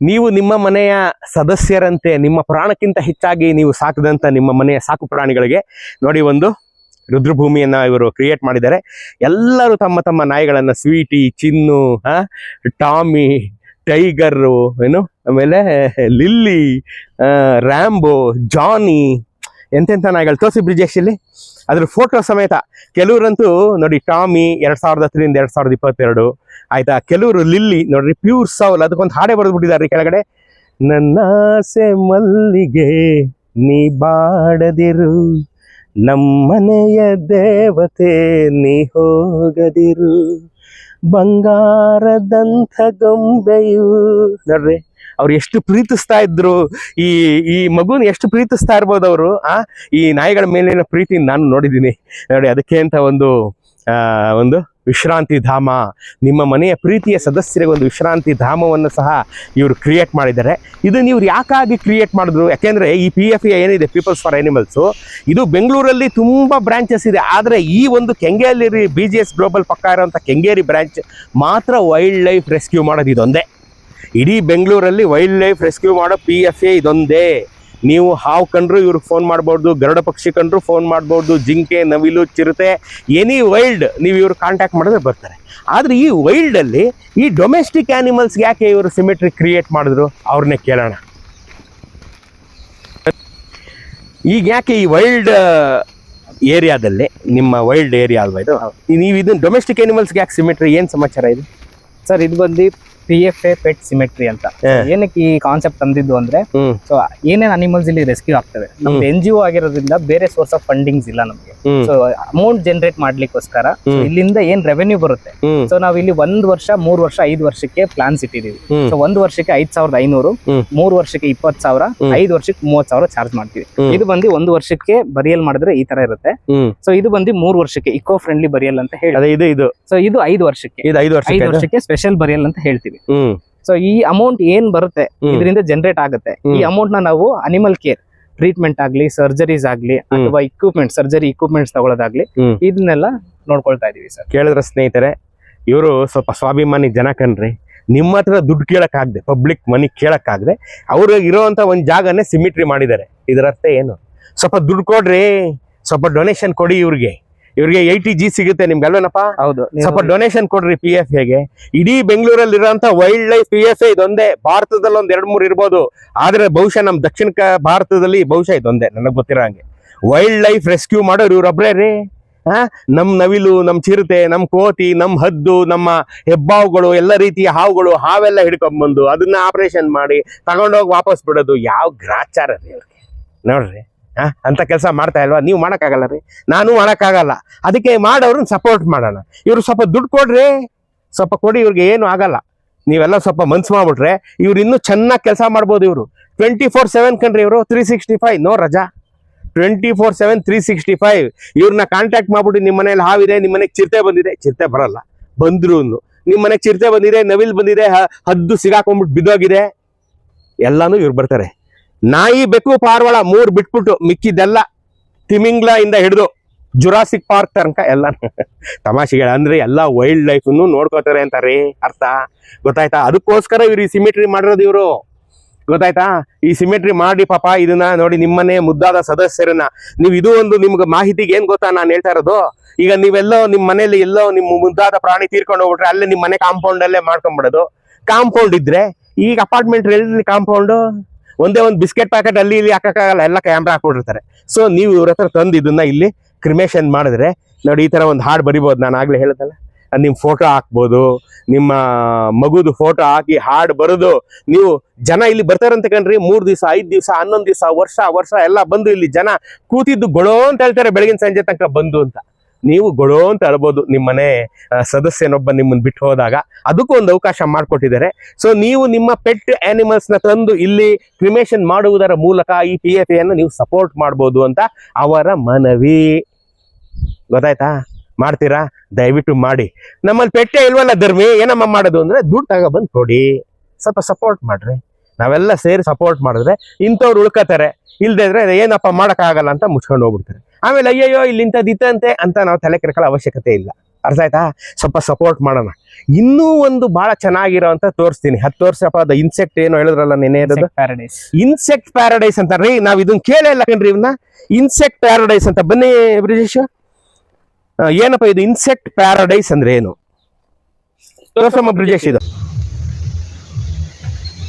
ನೀವು ನಿಮ್ಮ ಮನೆಯ ಸದಸ್ಯರಂತೆ, ನಿಮ್ಮ ಪ್ರಾಣಕ್ಕಿಂತ ಹೆಚ್ಚಾಗಿ ನೀವು ಸಾಕಿದಂಥ ನಿಮ್ಮ ಮನೆಯ ಸಾಕು ಪ್ರಾಣಿಗಳಿಗೆ ನೋಡಿ ಒಂದು ರುದ್ರಭೂಮಿಯನ್ನ ಇವರು ಕ್ರಿಯೇಟ್ ಮಾಡಿದ್ದಾರೆ. ಎಲ್ಲರೂ ತಮ್ಮ ತಮ್ಮ ನಾಯಿಗಳನ್ನ ಸ್ವೀಟಿ, ಚಿನ್ನು, ಟಾಮಿ, ಟೈಗರು, ಆಮೇಲೆ ಲಿಲ್ಲಿ, ರ್ಯಾಂಬೋ, ಜಾನಿ, ಎಂತೆಂಥ ನಾಯಿಗಳು ತೋರಿಸಿ ಬ್ರಿಜೇಶ್ ಇಲ್ಲಿ ಅದ್ರ ಫೋಟೋ ಸಮೇತ. ಕೆಲವರಂತೂ ನೋಡಿ ಟಾಮಿ 2010 2022 ಆಯ್ತಾ. ಕೆಲವರು ಲಿಲ್ಲಿ ನೋಡ್ರಿ ಪ್ಯೂರ್ ಸೌಲ್, ಅದಕ್ಕೊಂದು ಹಾಡೇ ಬರೆದು ಬಿಟ್ಟಿದ್ದಾರೆ ಕೆಳಗಡೆ. ನನ್ನಾಸೆ ಮಲ್ಲಿಗೆ ನೀ ಬಾಡದಿರು, ನಮ್ಮನೆಯ ದೇವತೆ ನೀ ಹೋಗದಿರು, ಬಂಗಾರದಂಥ ಗೊಂಬೆಯು. ನೋಡ್ರಿ ಅವ್ರು ಎಷ್ಟು ಪ್ರೀತಿಸ್ತಾ ಇದ್ರು, ಈ ಮಗುನ ಎಷ್ಟು ಪ್ರೀತಿಸ್ತಾ ಇರ್ಬೋದು ಅವರು. ಈ ನಾಯಿಗಳ ಮೇಲಿನ ಪ್ರೀತಿ ನಾನು ನೋಡಿದ್ದೀನಿ ನೋಡಿ. ಅದಕ್ಕೆ ಅಂತ ಒಂದು ವಿಶ್ರಾಂತಿ ಧಾಮ, ನಿಮ್ಮ ಮನೆಯ ಪ್ರೀತಿಯ ಸದಸ್ಯರಿಗೆ ಒಂದು ವಿಶ್ರಾಂತಿ ಧಾಮವನ್ನು ಸಹ ಇವರು ಕ್ರಿಯೇಟ್ ಮಾಡಿದ್ದಾರೆ. ಇದನ್ನು ಇವ್ರು ಯಾಕಾಗಿ ಕ್ರಿಯೇಟ್ ಮಾಡಿದ್ರು? ಯಾಕೆಂದರೆ ಈ PFA ಏನಿದೆ, ಪೀಪಲ್ಸ್ ಫಾರ್ ಅನಿಮಲ್ಸು, ಇದು ಬೆಂಗಳೂರಲ್ಲಿ ತುಂಬ ಬ್ರಾಂಚಸ್ ಇದೆ. ಆದರೆ ಈ ಒಂದು ಕೆಂಗೇರಿ BGS ಗ್ಲೋಬಲ್ ಪಕ್ಕ ಇರೋಂಥ ಕೆಂಗೇರಿ ಬ್ರಾಂಚ್ ಮಾತ್ರ ವೈಲ್ಡ್ ಲೈಫ್ ರೆಸ್ಕ್ಯೂ ಮಾಡೋದು ಇದೊಂದೇ. ಇಡೀ ಬೆಂಗಳೂರಲ್ಲಿ ವೈಲ್ಡ್ ಲೈಫ್ ರೆಸ್ಕ್ಯೂ ಮಾಡೋ PFA ಇದೊಂದೇ. ನೀವು ಹಾವು ಕಂಡ್ರು ಇವ್ರಿಗೆ ಫೋನ್ ಮಾಡ್ಬೋದು, ಗರುಡ ಪಕ್ಷಿ ಕಂಡ್ರು ಫೋನ್ ಮಾಡ್ಬೋದು, ಜಿಂಕೆ, ನವಿಲು, ಚಿರತೆ, ಎನಿ ವೈಲ್ಡ್ ನೀವು ಇವ್ರು ಕಾಂಟ್ಯಾಕ್ಟ್ ಮಾಡಿದ್ರೆ ಬರ್ತಾರೆ. ಆದರೆ ಈ ವೈಲ್ಡಲ್ಲಿ ಈ ಡೊಮೆಸ್ಟಿಕ್ ಆ್ಯನಿಮಲ್ಸ್ಗೆ ಯಾಕೆ ಇವರು ಸಿಮೆಟ್ರಿ ಕ್ರಿಯೇಟ್ ಮಾಡಿದ್ರು ಅವ್ರನ್ನೇ ಕೇಳೋಣ. ಈಗ ಯಾಕೆ ಈ ವೈಲ್ಡ್ ಏರಿಯಾದಲ್ಲಿ, ನಿಮ್ಮ ವೈಲ್ಡ್ ಏರಿಯಾ ಅಲ್ವಾ ಇದು, ನೀವು ಇದನ್ನ ಡೊಮೆಸ್ಟಿಕ್ ಆ್ಯನಿಮಲ್ಸ್ಗೆ ಯಾಕೆ ಸಿಮೆಟ್ರಿ, ಏನು ಸಮಾಚಾರ ಇದು? ಸರ್ ಇದು ಬಂದು PFA ಪೆಟ್ ಸಿಮೆಟ್ರಿ ಅಂತ. ಏನಕ್ಕೆ ಈ ಕಾನ್ಸೆಪ್ಟ್ ತಂದಿದ್ದು ಅಂದ್ರೆ, ಸೊ ಏನೇನ್ ಅನಿಮಲ್ಸ್ ಇಲ್ಲಿ ರೆಸ್ಕ್ಯೂ ಆಗ್ತವೆ, ನಮ್ದು NGO ಆಗಿರೋದ್ರಿಂದ ಬೇರೆ ಸೋರ್ಸ್ ಆಫ್ ಫಂಡಿಂಗ್ಸ್ ಇಲ್ಲ ನಮಗೆ. ಸೊ ಅಮೌಂಟ್ ಜನರೇಟ್ ಮಾಡ್ಲಿಕ್ಕೋಸ್ಕರ ಇಲ್ಲಿಂದ ಏನ್ ರೆವೆನ್ಯೂ ಬರುತ್ತೆ, ಸೊ ನಾವ್ ಇಲ್ಲಿ 1 ವರ್ಷ, 3 ವರ್ಷ, 5 ವರ್ಷಕ್ಕೆ ಪ್ಲಾನ್ಸ್ ಇಟ್ಟಿದೀವಿ. ಸೊ 1 ವರ್ಷಕ್ಕೆ 5,500, 3 ವರ್ಷಕ್ಕೆ 20,000, 5 ವರ್ಷಕ್ಕೆ 30,000 ಚಾರ್ಜ್ ಮಾಡ್ತೀವಿ. ಇದು ಬಂದು 1 ವರ್ಷಕ್ಕೆ ಬರಿಯಲ್ ಮಾಡಿದ್ರೆ ಈ ತರ ಇರುತ್ತೆ. ಸೊ ಇದು ಬಂದು 3 ವರ್ಷಕ್ಕೆ ಇಕೋ ಫ್ರೆಂಡ್ಲಿ ಬರಿಯಲ್ ಅಂತ ಹೇಳಿ ಇದು. ಸೊ ಇದು 5 ವರ್ಷಕ್ಕೆ, 5 ವರ್ಷಕ್ಕೆ ಸ್ಪೆಷಲ್ ಬರಿಯಲ್ ಅಂತ ಹೇಳ್ತೀವಿ. ಸೊ ಈ ಅಮೌಂಟ್ ಏನ್ ಬರುತ್ತೆ ಇದರಿಂದ ಜನರೇಟ್ ಆಗುತ್ತೆ. ಈ ಅಮೌಂಟ್ ನಾವು ಅನಿಮಲ್ ಕೇರ್, ಟ್ರೀಟ್ಮೆಂಟ್ ಆಗ್ಲಿ, ಸರ್ಜರೀಸ್ ಆಗ್ಲಿ, ಅಥವಾ ಸರ್ಜರಿ ಇಕ್ವಿಪ್ಮೆಂಟ್ಸ್ ತಗೊಳ್ಳೋದಾಗ್ಲಿ, ಇದನ್ನೆಲ್ಲ ನೋಡ್ಕೊಳ್ತಾ ಇದೀವಿ ಸರ್. ಕೇಳಿದ್ರ ಸ್ನೇಹಿತರೆ, ಇವರು ಸ್ವಲ್ಪ ಸ್ವಾಭಿಮಾನಿ ಜನ ಕಣ್ರಿ. ನಿಮ್ಮ ಹತ್ರ ದುಡ್ಡು ಕೇಳಕ್ಕಾಗದೆ, ಪಬ್ಲಿಕ್ ಮನಿ ಕೇಳಕ್ಕಾಗದೆ ಅವ್ರು ಇರೋಂಥ ಒಂದು ಜಾಗನೇ ಸಿಮಿಟ್ರಿ ಮಾಡಿದ್ದಾರೆ. ಇದರ ಅರ್ಥ ಏನು? ಸ್ವಲ್ಪ ದುಡ್ಡು ಕೊಡ್ರಿ, ಸ್ವಲ್ಪ ಡೊನೇಷನ್ ಕೊಡಿ ಇವ್ರಿಗೆ 80G ಸಿಗುತ್ತೆ ನಿಮ್ಗೆ ಅಲ್ವೇನಪ್ಪ? ಹೌದು, ಸ್ವಲ್ಪ ಡೊನೇಷನ್ ಕೊಡ್ರಿ PFAಗೆ. ಇಡೀ ಬೆಂಗಳೂರಲ್ಲಿ ಇರೋಂಥ ವೈಲ್ಡ್ ಲೈಫ್ PFA ಇದೊಂದೇ. ಭಾರತದಲ್ಲಿ 1-2-3 ಇರ್ಬೋದು, ಆದ್ರೆ ಬಹುಶಃ ನಮ್ ದಕ್ಷಿಣ ಭಾರತದಲ್ಲಿ ಬಹುಶಃ ಇದೊಂದೇ ನನಗೆ ಗೊತ್ತಿರೋ ಹಂಗೆ. ವೈಲ್ಡ್ ಲೈಫ್ ರೆಸ್ಕ್ಯೂ ಮಾಡೋರು ಇವ್ರೊಬ್ರೇ ರೀ. ನಮ್ ನವಿಲು, ನಮ್ ಚಿರತೆ, ನಮ್ ಕೋತಿ, ನಮ್ ಹದ್ದು, ನಮ್ಮ ಹೆಬ್ಬಾವುಗಳು, ಎಲ್ಲ ರೀತಿಯ ಹಾವುಗಳು, ಹಾವೆಲ್ಲ ಹಿಡ್ಕೊಂಡ್ಬಂದು ಅದನ್ನ ಆಪರೇಷನ್ ಮಾಡಿ ತಗೊಂಡೋಗಿ ವಾಪಸ್ ಬಿಡೋದು. ಯಾವ ಗ್ರಾಚಾರ ರೀ ನೋಡ್ರಿ. ಅಂತ ಕೆಲಸ ಮಾಡ್ತಾ ಇಲ್ವಾ? ನೀವು ಮಾಡೋಕ್ಕಾಗಲ್ಲ ರೀ, ನಾನು ಮಾಡೋಕ್ಕಾಗಲ್ಲ. ಅದಕ್ಕೆ ಮಾಡೋರನ್ನ ಸಪೋರ್ಟ್ ಮಾಡೋಣ. ಇವ್ರು ಸ್ವಲ್ಪ ದುಡ್ಡು ಕೊಡ್ರಿ, ಸ್ವಲ್ಪ ಕೊಡಿ, ಇವ್ರಿಗೆ ಏನು ಆಗಲ್ಲ. ನೀವೆಲ್ಲ ಸ್ವಲ್ಪ ಮನ್ಸು ಮಾಡ್ಬಿಟ್ರೆ ಇವ್ರು ಇನ್ನೂ ಚೆನ್ನಾಗಿ ಕೆಲಸ ಮಾಡ್ಬೋದು. ಇವರು 24/7 ಕಣ್ರಿ, ಇವರು 365 ನೋ ರಜಾ, 24/7 365. ಇವ್ರನ್ನ ಕಾಂಟ್ಯಾಕ್ಟ್ ಮಾಡ್ಬಿಟ್ಟು ನಿಮ್ಮ ಮನೇಲಿ ಹಾವಿದೆ, ನಿಮ್ಮ ಮನೆಗೆ ಚಿರತೆ ಬಂದಿದೆ, ಚಿರತೆ ಬರಲ್ಲ, ಬಂದ್ರು ನಿಮ್ಮ ಮನೆಗೆ ಚಿರತೆ ಬಂದಿದೆ, ನವಿಲ್ ಬಂದಿದೆ, ಹದ್ದು ಸಿಗಾಕೊಂಡ್ಬಿಟ್ಟು ಬಿದ್ದೋಗಿದೆ, ಎಲ್ಲಾನು ಇವ್ರು ಬರ್ತಾರೆ. ನಾಯಿ, ಬೆಕ್ಕು, ಪಾರ್ವಾಳ 3 ಬಿಟ್ಬಿಟ್ಟು ಮಿಕ್ಕಿದ್ದೆಲ್ಲ ತಿಮಿಂಗ್ಲ ಇಂದ ಹಿಡಿದು ಜುರಾಸಿಕ್ ಪಾರ್ಕ್ ತನಕ ಎಲ್ಲ ತಮಾಷೆಗಳು. ಅಂದ್ರೆ ಎಲ್ಲ ವೈಲ್ಡ್ ಲೈಫ್ ನೋಡ್ಕೋತಾರೆ ಅಂತಾರೀ ಅರ್ಥ, ಗೊತ್ತಾಯ್ತಾ? ಅದಕ್ಕೋಸ್ಕರ ಇವ್ರು ಈ ಸಿಮೆಟ್ರಿ ಮಾಡಿರೋದು ಇವರು, ಗೊತ್ತಾಯ್ತಾ? ಈ ಸಿಮೆಟ್ರಿ ಮಾಡಿ ಪಾಪ ಇದನ್ನ ನೋಡಿ, ನಿಮ್ಮನೆ ಮುದ್ದಾದ ಸದಸ್ಯರನ್ನ ನೀವು, ಇದು ಒಂದು ನಿಮ್ಗೆ ಮಾಹಿತಿಗೆ ಏನ್ ಗೊತ್ತಾ ನಾನು ಹೇಳ್ತಾ ಇರೋದು. ಈಗ ನೀವೆಲ್ಲೋ ನಿಮ್ಮ ಮನೇಲಿ ಎಲ್ಲೋ ನಿಮ್ಮ ಮುದ್ದಾದ ಪ್ರಾಣಿ ತೀರ್ಕೊಂಡು ಹೋಗ್ಬಿಟ್ರೆ ಅಲ್ಲೇ ನಿಮ್ಮ ಮನೆ ಕಾಂಪೌಂಡ್ ಅಲ್ಲೇ ಮಾಡ್ಕೊಂಡ್ಬಿಡೋದು. ಕಾಂಪೌಂಡ್ ಇದ್ರೆ, ಈಗ ಅಪಾರ್ಟ್ಮೆಂಟ್ ಎಲ್ಲಿ ಕಾಂಪೌಂಡು, ಒಂದೇ ಒಂದು ಬಿಸ್ಕೆಟ್ ಪ್ಯಾಕೆಟ್ ಅಲ್ಲಿ ಇಲ್ಲಿ ಹಾಕಕ್ಕಾಗಲ್ಲ, ಎಲ್ಲ ಕ್ಯಾಮ್ರಾ ಹಾಕ್ಬಿಟ್ಟಿರ್ತಾರೆ. ಸೊ ನೀವು ಇವ್ರ ಹತ್ರ ತಂದು ಇದನ್ನ ಇಲ್ಲಿ ಕ್ರಿಮೇಷನ್ ಮಾಡಿದ್ರೆ ನೋಡಿ, ಈ ತರ ಒಂದು ಹಾಡು ಬರಿಬೋದು. ನಾನು ಆಗ್ಲೇ ಹೇಳಿದಲ್ಲ, ನಿಮ್ಮ ಫೋಟೋ ಹಾಕ್ಬೋದು, ನಿಮ್ಮ ಮಗುದು ಫೋಟೋ ಹಾಕಿ ಹಾಡು ಬರೋದು. ನೀವು ಜನ ಇಲ್ಲಿ ಬರ್ತಾರಂತ ಕಣ್ರಿ, 3 ದಿವಸ, 5 ದಿವಸ, 11 ದಿವಸ, ವರ್ಷ ಎಲ್ಲ ಬಂದು ಇಲ್ಲಿ ಜನ ಕೂತಿದ್ದು ಗೊಳೋ ಅಂತ ಹೇಳ್ತಾರೆ ಬೆಳಗಿನ ಸಂಜೆ ತನಕ ಬಂದು ಅಂತ. ನೀವು ಗೊಳೋ ಅಂತ ಹೇಳ್ಬೋದು ನಿಮ್ಮ ಮನೆ ಸದಸ್ಯನೊಬ್ಬ ನಿಮ್ಮನ್ನ ಬಿಟ್ಟು ಹೋದಾಗ. ಅದಕ್ಕೂ ಒಂದು ಅವಕಾಶ ಮಾಡಿಕೊಟ್ಟಿದ್ದಾರೆ. ಸೊ ನೀವು ನಿಮ್ಮ ಪೆಟ್ ಆನಿಮಲ್ಸ್ನ ತಂದು ಇಲ್ಲಿ ಕ್ರಿಮೇಷನ್ ಮಾಡುವುದರ ಮೂಲಕ ಈ PFAಯನ್ನು ನೀವು ಸಪೋರ್ಟ್ ಮಾಡ್ಬೋದು ಅಂತ ಅವರ ಮನವಿ. ಗೊತ್ತಾಯ್ತಾ? ಮಾಡ್ತೀರಾ? ದಯವಿಟ್ಟು ಮಾಡಿ. ನಮ್ಮಲ್ಲಿ ಪೆಟ್ಟೆ ಇಲ್ವಲ್ಲ ಧರ್ಮಿ, ಏನಮ್ಮ ಮಾಡೋದು ಅಂದ್ರೆ ದುಡ್ಡು ತಗೊಬಂದು ಕೊಡಿ, ಸ್ವಲ್ಪ ಸಪೋರ್ಟ್ ಮಾಡ್ರಿ. ನಾವೆಲ್ಲ ಸೇರಿ ಸಪೋರ್ಟ್ ಮಾಡಿದ್ರೆ ಇಂಥವ್ರು ಉಳ್ಕೋತಾರೆ. ಇಲ್ದೇ ಇದ್ರೆ ಏನಪ್ಪ ಮಾಡೋಕ್ಕಾಗಲ್ಲ ಅಂತ ಮುಚ್ಕೊಂಡು ಹೋಗ್ಬಿಡ್ತಾರೆ. ಆಮೇಲೆ ಅಯ್ಯಯ್ಯೋ ಇಲ್ಲಿ ಇಂಥದ್ದಿತ್ತಂತೆ ಅಂತ ನಾವು ತಲೆ ಕೆಡ್ಕೊಳ್ಳೋ ಅವಶ್ಯಕತೆ ಇಲ್ಲ. ಅರ್ಥ ಆಯ್ತಾ? ಸ್ವಲ್ಪ ಸಪೋರ್ಟ್ ಮಾಡೋಣ. ಇನ್ನೂ ಒಂದು ಬಹಳ ಚೆನ್ನಾಗಿರೋಂತ ತೋರಿಸ್ತೀನಿ. 10 ವರ್ಷ ಅದ ಇನ್ಸೆಕ್ಟ್ ಏನೋ ಹೇಳಿದ್ರಲ್ಲ ನೆನೆ ಇರೋದು, ಇನ್ಸೆಕ್ಟ್ ಪ್ಯಾರಡೈಸ್ ಅಂತ ರೀ. ನಾವ್ ಇದನ್ನ ಕೇಳೇ ಇಲ್ಲ ಕಣ್ರಿ, ಇವನ್ನ ಇನ್ಸೆಕ್ಟ್ ಪ್ಯಾರಡೈಸ್ ಅಂತ. ಬನ್ನಿ ಬ್ರಿಜೇಶ್, ಏನಪ್ಪ ಇದು ಇನ್ಸೆಕ್ಟ್ ಪ್ಯಾರಡೈಸ್ ಅಂದ್ರೆ ಏನು? ತೋರ್ಸಮ್ಮ ಬ್ರಿಜೇಶ್ ಇದು.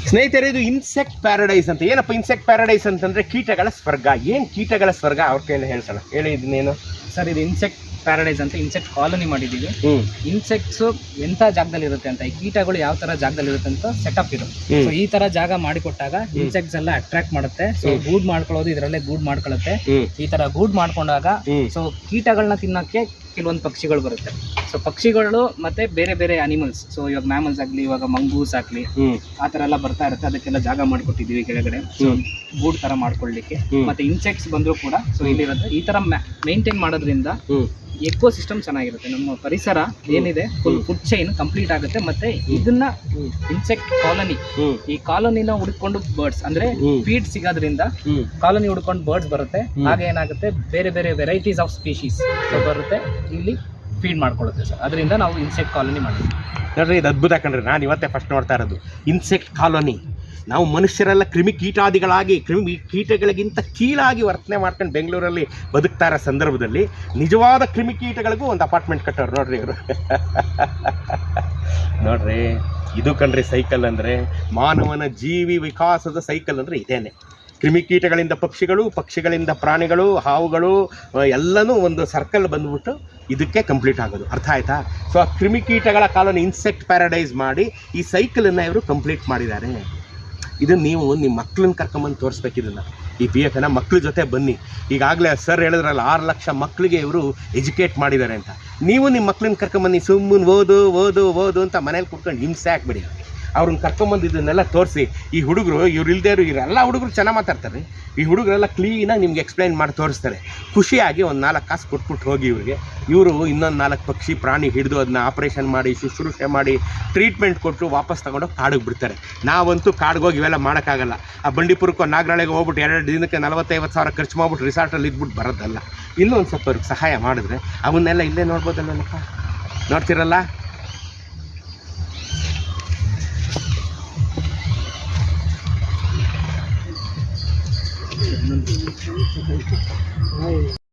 ಸ್ನೇಹಿತರೆ, ಇದು ಇನ್ಸೆಕ್ಟ್ ಪ್ಯಾರಡೈಸ್ ಅಂತ. ಏನಪ್ಪ ಇನ್ಸೆಕ್ಟ್ ಪ್ಯಾರಡೈಸ್ ಅಂತಂದ್ರೆ ಕೀಟಗಳ ಸ್ವರ್ಗ. ಏನ್ ಕೀಟಗಳ ಸ್ವರ್ಗ ಅವ್ರ ಕೈಯಲ್ಲಿ ಹೇಳ್ಸೋಣ, ಹೇಳಿ ಇದನ್ನೇನು ಸರ್. ಇದು ಇನ್ಸೆಕ್ಟ್ ಪ್ಯಾರಡೈಸ್ ಅಂತ ಇನ್ಸೆಕ್ಟ್ ಕಾಲೋನಿ ಮಾಡಿದೀವಿ. ಇನ್ಸೆಕ್ಟ್ಸ್ ಎಂತ ಜಾಗದಲ್ಲಿ ಇರುತ್ತೆ ಅಂತ, ಈ ಕೀಟಗಳು ಯಾವ ತರ ಜಾಗದಲ್ಲಿ ಇರುತ್ತೆ ಅಂತ ಸೆಟಪ್ ಇದು. ಸೊ ಈ ತರ ಜಾಗ ಮಾಡಿಕೊಟ್ಟಾಗ ಇನ್ಸೆಕ್ಟ್ಸ್ ಎಲ್ಲ ಅಟ್ರಾಕ್ಟ್ ಮಾಡುತ್ತೆ. ಸೊ ಗೂಡ್ ಮಾಡ್ಕೊಳ್ಳೋದು ಇದರಲ್ಲೇ ಗೂಡ್ ಮಾಡ್ಕೊಳ್ಳುತ್ತೆ. ಈ ತರ ಗೂಡ್ ಮಾಡ್ಕೊಂಡಾಗ ಸೊ ಕೀಟಗಳನ್ನ ತಿನ್ನಕ್ಕೆ ಕೆಲವೊಂದು ಪಕ್ಷಿಗಳು ಬರುತ್ತೆ. ಸೊ ಪಕ್ಷಿಗಳು ಮತ್ತೆ ಬೇರೆ ಬೇರೆ ಅನಿಮಲ್ಸ್, ಸೊ ಇವಾಗ ಮ್ಯಾಮಲ್ಸ್ ಆಗ್ಲಿ, ಇವಾಗ ಮಂಗೂಸ್ ಆಗ್ಲಿ, ಆ ತರ ಎಲ್ಲ ಬರ್ತಾ ಇರುತ್ತೆ. ಅದಕ್ಕೆಲ್ಲ ಜಾಗ ಮಾಡ್ಕೊಟ್ಟಿದೀವಿ ಕೆಳಗಡೆ, ಸೊ ಗೂಡ್ ತರ ಮಾಡ್ಕೊಳ್ಳಿಕ್ಕೆ. ಮತ್ತೆ ಇನ್ಸೆಕ್ಟ್ಸ್ ಬಂದ್ರು ಕೂಡ ಸೊ ಇಲ್ಲಿರುತ್ತೆ. ಈ ತರ ಮೇಂಟೈನ್ ಮಾಡೋದ್ರಿಂದ ಎಕೋ ಸಿಸ್ಟಮ್ ಚೆನ್ನಾಗಿರುತ್ತೆ. ನಮ್ಮ ಪರಿಸರ ಏನಿದೆ ಫುಲ್ ಫುಡ್ ಚೈನ್ ಕಂಪ್ಲೀಟ್ ಆಗುತ್ತೆ. ಮತ್ತೆ ಇದನ್ನ ಇನ್ಸೆಕ್ಟ್ ಕಾಲೋನಿ, ಈ ಕಾಲೋನಿನ ಹುಡ್ಕೊಂಡು ಬರ್ಡ್ಸ್ ಅಂದ್ರೆ ಫೀಡ್ ಸಿಗೋದ್ರಿಂದ ಕಾಲೋನಿ ಹುಡ್ಕೊಂಡು ಬರ್ಡ್ಸ್ ಬರುತ್ತೆ. ಹಾಗೆ ಏನಾಗುತ್ತೆ, ಬೇರೆ ಬೇರೆ ವೆರೈಟೀಸ್ ಆಫ್ ಸ್ಪೀಶೀಸ್ ಬರುತ್ತೆ, ಇಲ್ಲಿ ಫೀಡ್ ಮಾಡ್ಕೊಳ್ಳುತ್ತೆ ಸರ್. ಅದರಿಂದ ನಾವು ಇನ್ಸೆಕ್ಟ್ ಕಾಲೋನಿ ಮಾಡಿದ್ವಿ. ನೋಡ್ರಿ, ಇದು ಅದ್ಭುತ ಕಣ್ರಿ. ನಾನು ಇವತ್ತೇ ಫಸ್ಟ್ ನೋಡ್ತಾ ಇರೋದು ಇನ್ಸೆಕ್ಟ್ ಕಾಲೋನಿ. ನಾವು ಮನುಷ್ಯರೆಲ್ಲ ಕ್ರಿಮಿ ಕೀಟಾದಿಗಳಾಗಿ ಕ್ರಿಮಿ ಕೀಟಗಳಿಗಿಂತ ಕೀಳಾಗಿ ವರ್ತನೆ ಮಾಡ್ಕೊಂಡು ಬೆಂಗಳೂರಲ್ಲಿ ಬದುಕ್ತಾ ಇರೋ ಸಂದರ್ಭದಲ್ಲಿ ನಿಜವಾದ ಕ್ರಿಮಿಕೀಟಗಳಿಗೂ ಒಂದು ಅಪಾರ್ಟ್ಮೆಂಟ್ ಕಟ್ಟೋರು ನೋಡ್ರಿ ಇವರು. ನೋಡ್ರಿ, ಇದು ಕಣ್ರಿ ಸೈಕಲ್ ಅಂದರೆ. ಮಾನವನ ಜೀವಿ ವಿಕಾಸದ ಸೈಕಲ್ ಅಂದರೆ ಇದೇನೆ. ಕ್ರಿಮಿಕೀಟಗಳಿಂದ ಪಕ್ಷಿಗಳು, ಪಕ್ಷಿಗಳಿಂದ ಪ್ರಾಣಿಗಳು, ಹಾವುಗಳು ಎಲ್ಲನೂ ಒಂದು ಸರ್ಕಲ್ ಬಂದ್ಬಿಟ್ಟು ಇದಕ್ಕೆ ಕಂಪ್ಲೀಟ್ ಆಗೋದು. ಅರ್ಥ ಆಯ್ತಾ? ಸೊ ಆ ಕ್ರಿಮಿಕೀಟಗಳ ಕಾಲೋನಿ ಇನ್ಸೆಕ್ಟ್ ಪ್ಯಾರಡೈಸ್ ಮಾಡಿ ಈ ಸೈಕಲನ್ನು ಇವರು ಕಂಪ್ಲೀಟ್ ಮಾಡಿದ್ದಾರೆ. ಇದು ನೀವು ನಿಮ್ಮ ಮಕ್ಕಳನ್ನ ಕರ್ಕೊಂಬಂದು ತೋರಿಸ್ಬೇಕು. ಇದನ್ನು ಈ PFನ ಮಕ್ಕಳ ಜೊತೆ ಬನ್ನಿ. ಈಗಾಗಲೇ ಸರ್ ಹೇಳಿದ್ರಲ್ಲ 6 ಲಕ್ಷ ಮಕ್ಕಳಿಗೆ ಇವರು ಎಜುಕೇಟ್ ಮಾಡಿದ್ದಾರೆ ಅಂತ. ನೀವು ನಿಮ್ಮ ಮಕ್ಕಳನ್ನ ಕರ್ಕೊಂಬನ್ನಿ. ಸುಮ್ಮನೆ ಓದು ಓದು ಓದು ಅಂತ ಮನೇಲಿ ಕೂತ್ಕೊಂಡು ಹಿಂಸೆ ಹಾಕ್ಬಿಡಿ. ಅವ್ರನ್ನ ಕರ್ಕೊಂಬಂದು ಇದನ್ನೆಲ್ಲ ತೋರಿಸಿ. ಈ ಹುಡುಗರು, ಇವ್ರು ಇಲ್ಲದೇ ಇರೋ ಇವರೆಲ್ಲ ಹುಡುಗರು ಚೆನ್ನಾಗಿ ಮಾತಾಡ್ತಾರೆ. ಈ ಹುಡುಗರೆಲ್ಲ ಕ್ಲೀನಾಗಿ ನಿಮ್ಗೆ ಎಕ್ಸ್ಪ್ಲೈನ್ ಮಾಡಿ ತೋರಿಸ್ತಾರೆ. ಖುಷಿಯಾಗಿ ಒಂದು 4 ಕಾಸು ಕೊಟ್ಬಿಟ್ಟು ಹೋಗಿ ಇವ್ರಿಗೆ. ಇವರು ಇನ್ನೊಂದು 4 ಪಕ್ಷಿ ಪ್ರಾಣಿ ಹಿಡಿದು ಅದನ್ನ ಆಪ್ರೇಷನ್ ಮಾಡಿ, ಶುಶ್ರೂಷೆ ಮಾಡಿ, ಟ್ರೀಟ್ಮೆಂಟ್ ಕೊಟ್ಟು ವಾಪಸ್ ತಗೊಂಡೋಗಿ ಕಾಡಿಗೆ ಬಿಡ್ತಾರೆ. ನಾವಂತೂ ಕಾಡಿಗೆ ಹೋಗಿ ಇವೆಲ್ಲ ಮಾಡೋಕ್ಕಾಗಲ್ಲ. ಆ ಬಂಡೀಪುರಕ್ಕೋ ನಾಗರಾಳೆಗೆ ಹೋಗ್ಬಿಟ್ಟು 2 ದಿನಕ್ಕೆ 40-50 ಸಾವಿರ ಖರ್ಚು ಮಾಡ್ಬಿಟ್ಟು ರಿಸಾರ್ಟಲ್ಲಿ ಇದ್ಬಿಟ್ಟು ಬರೋದಲ್ಲ. ಇಲ್ಲೂ ಒಂದು ಸ್ವಲ್ಪ ಅವ್ರಿಗೆ ಸಹಾಯ ಮಾಡಿದ್ರೆ ಅವನ್ನೆಲ್ಲ ಇಲ್ಲೇ ನೋಡ್ಬೋದಲ್ಲಪ್ಪ. ನೋಡ್ತಿರಲ್ಲ.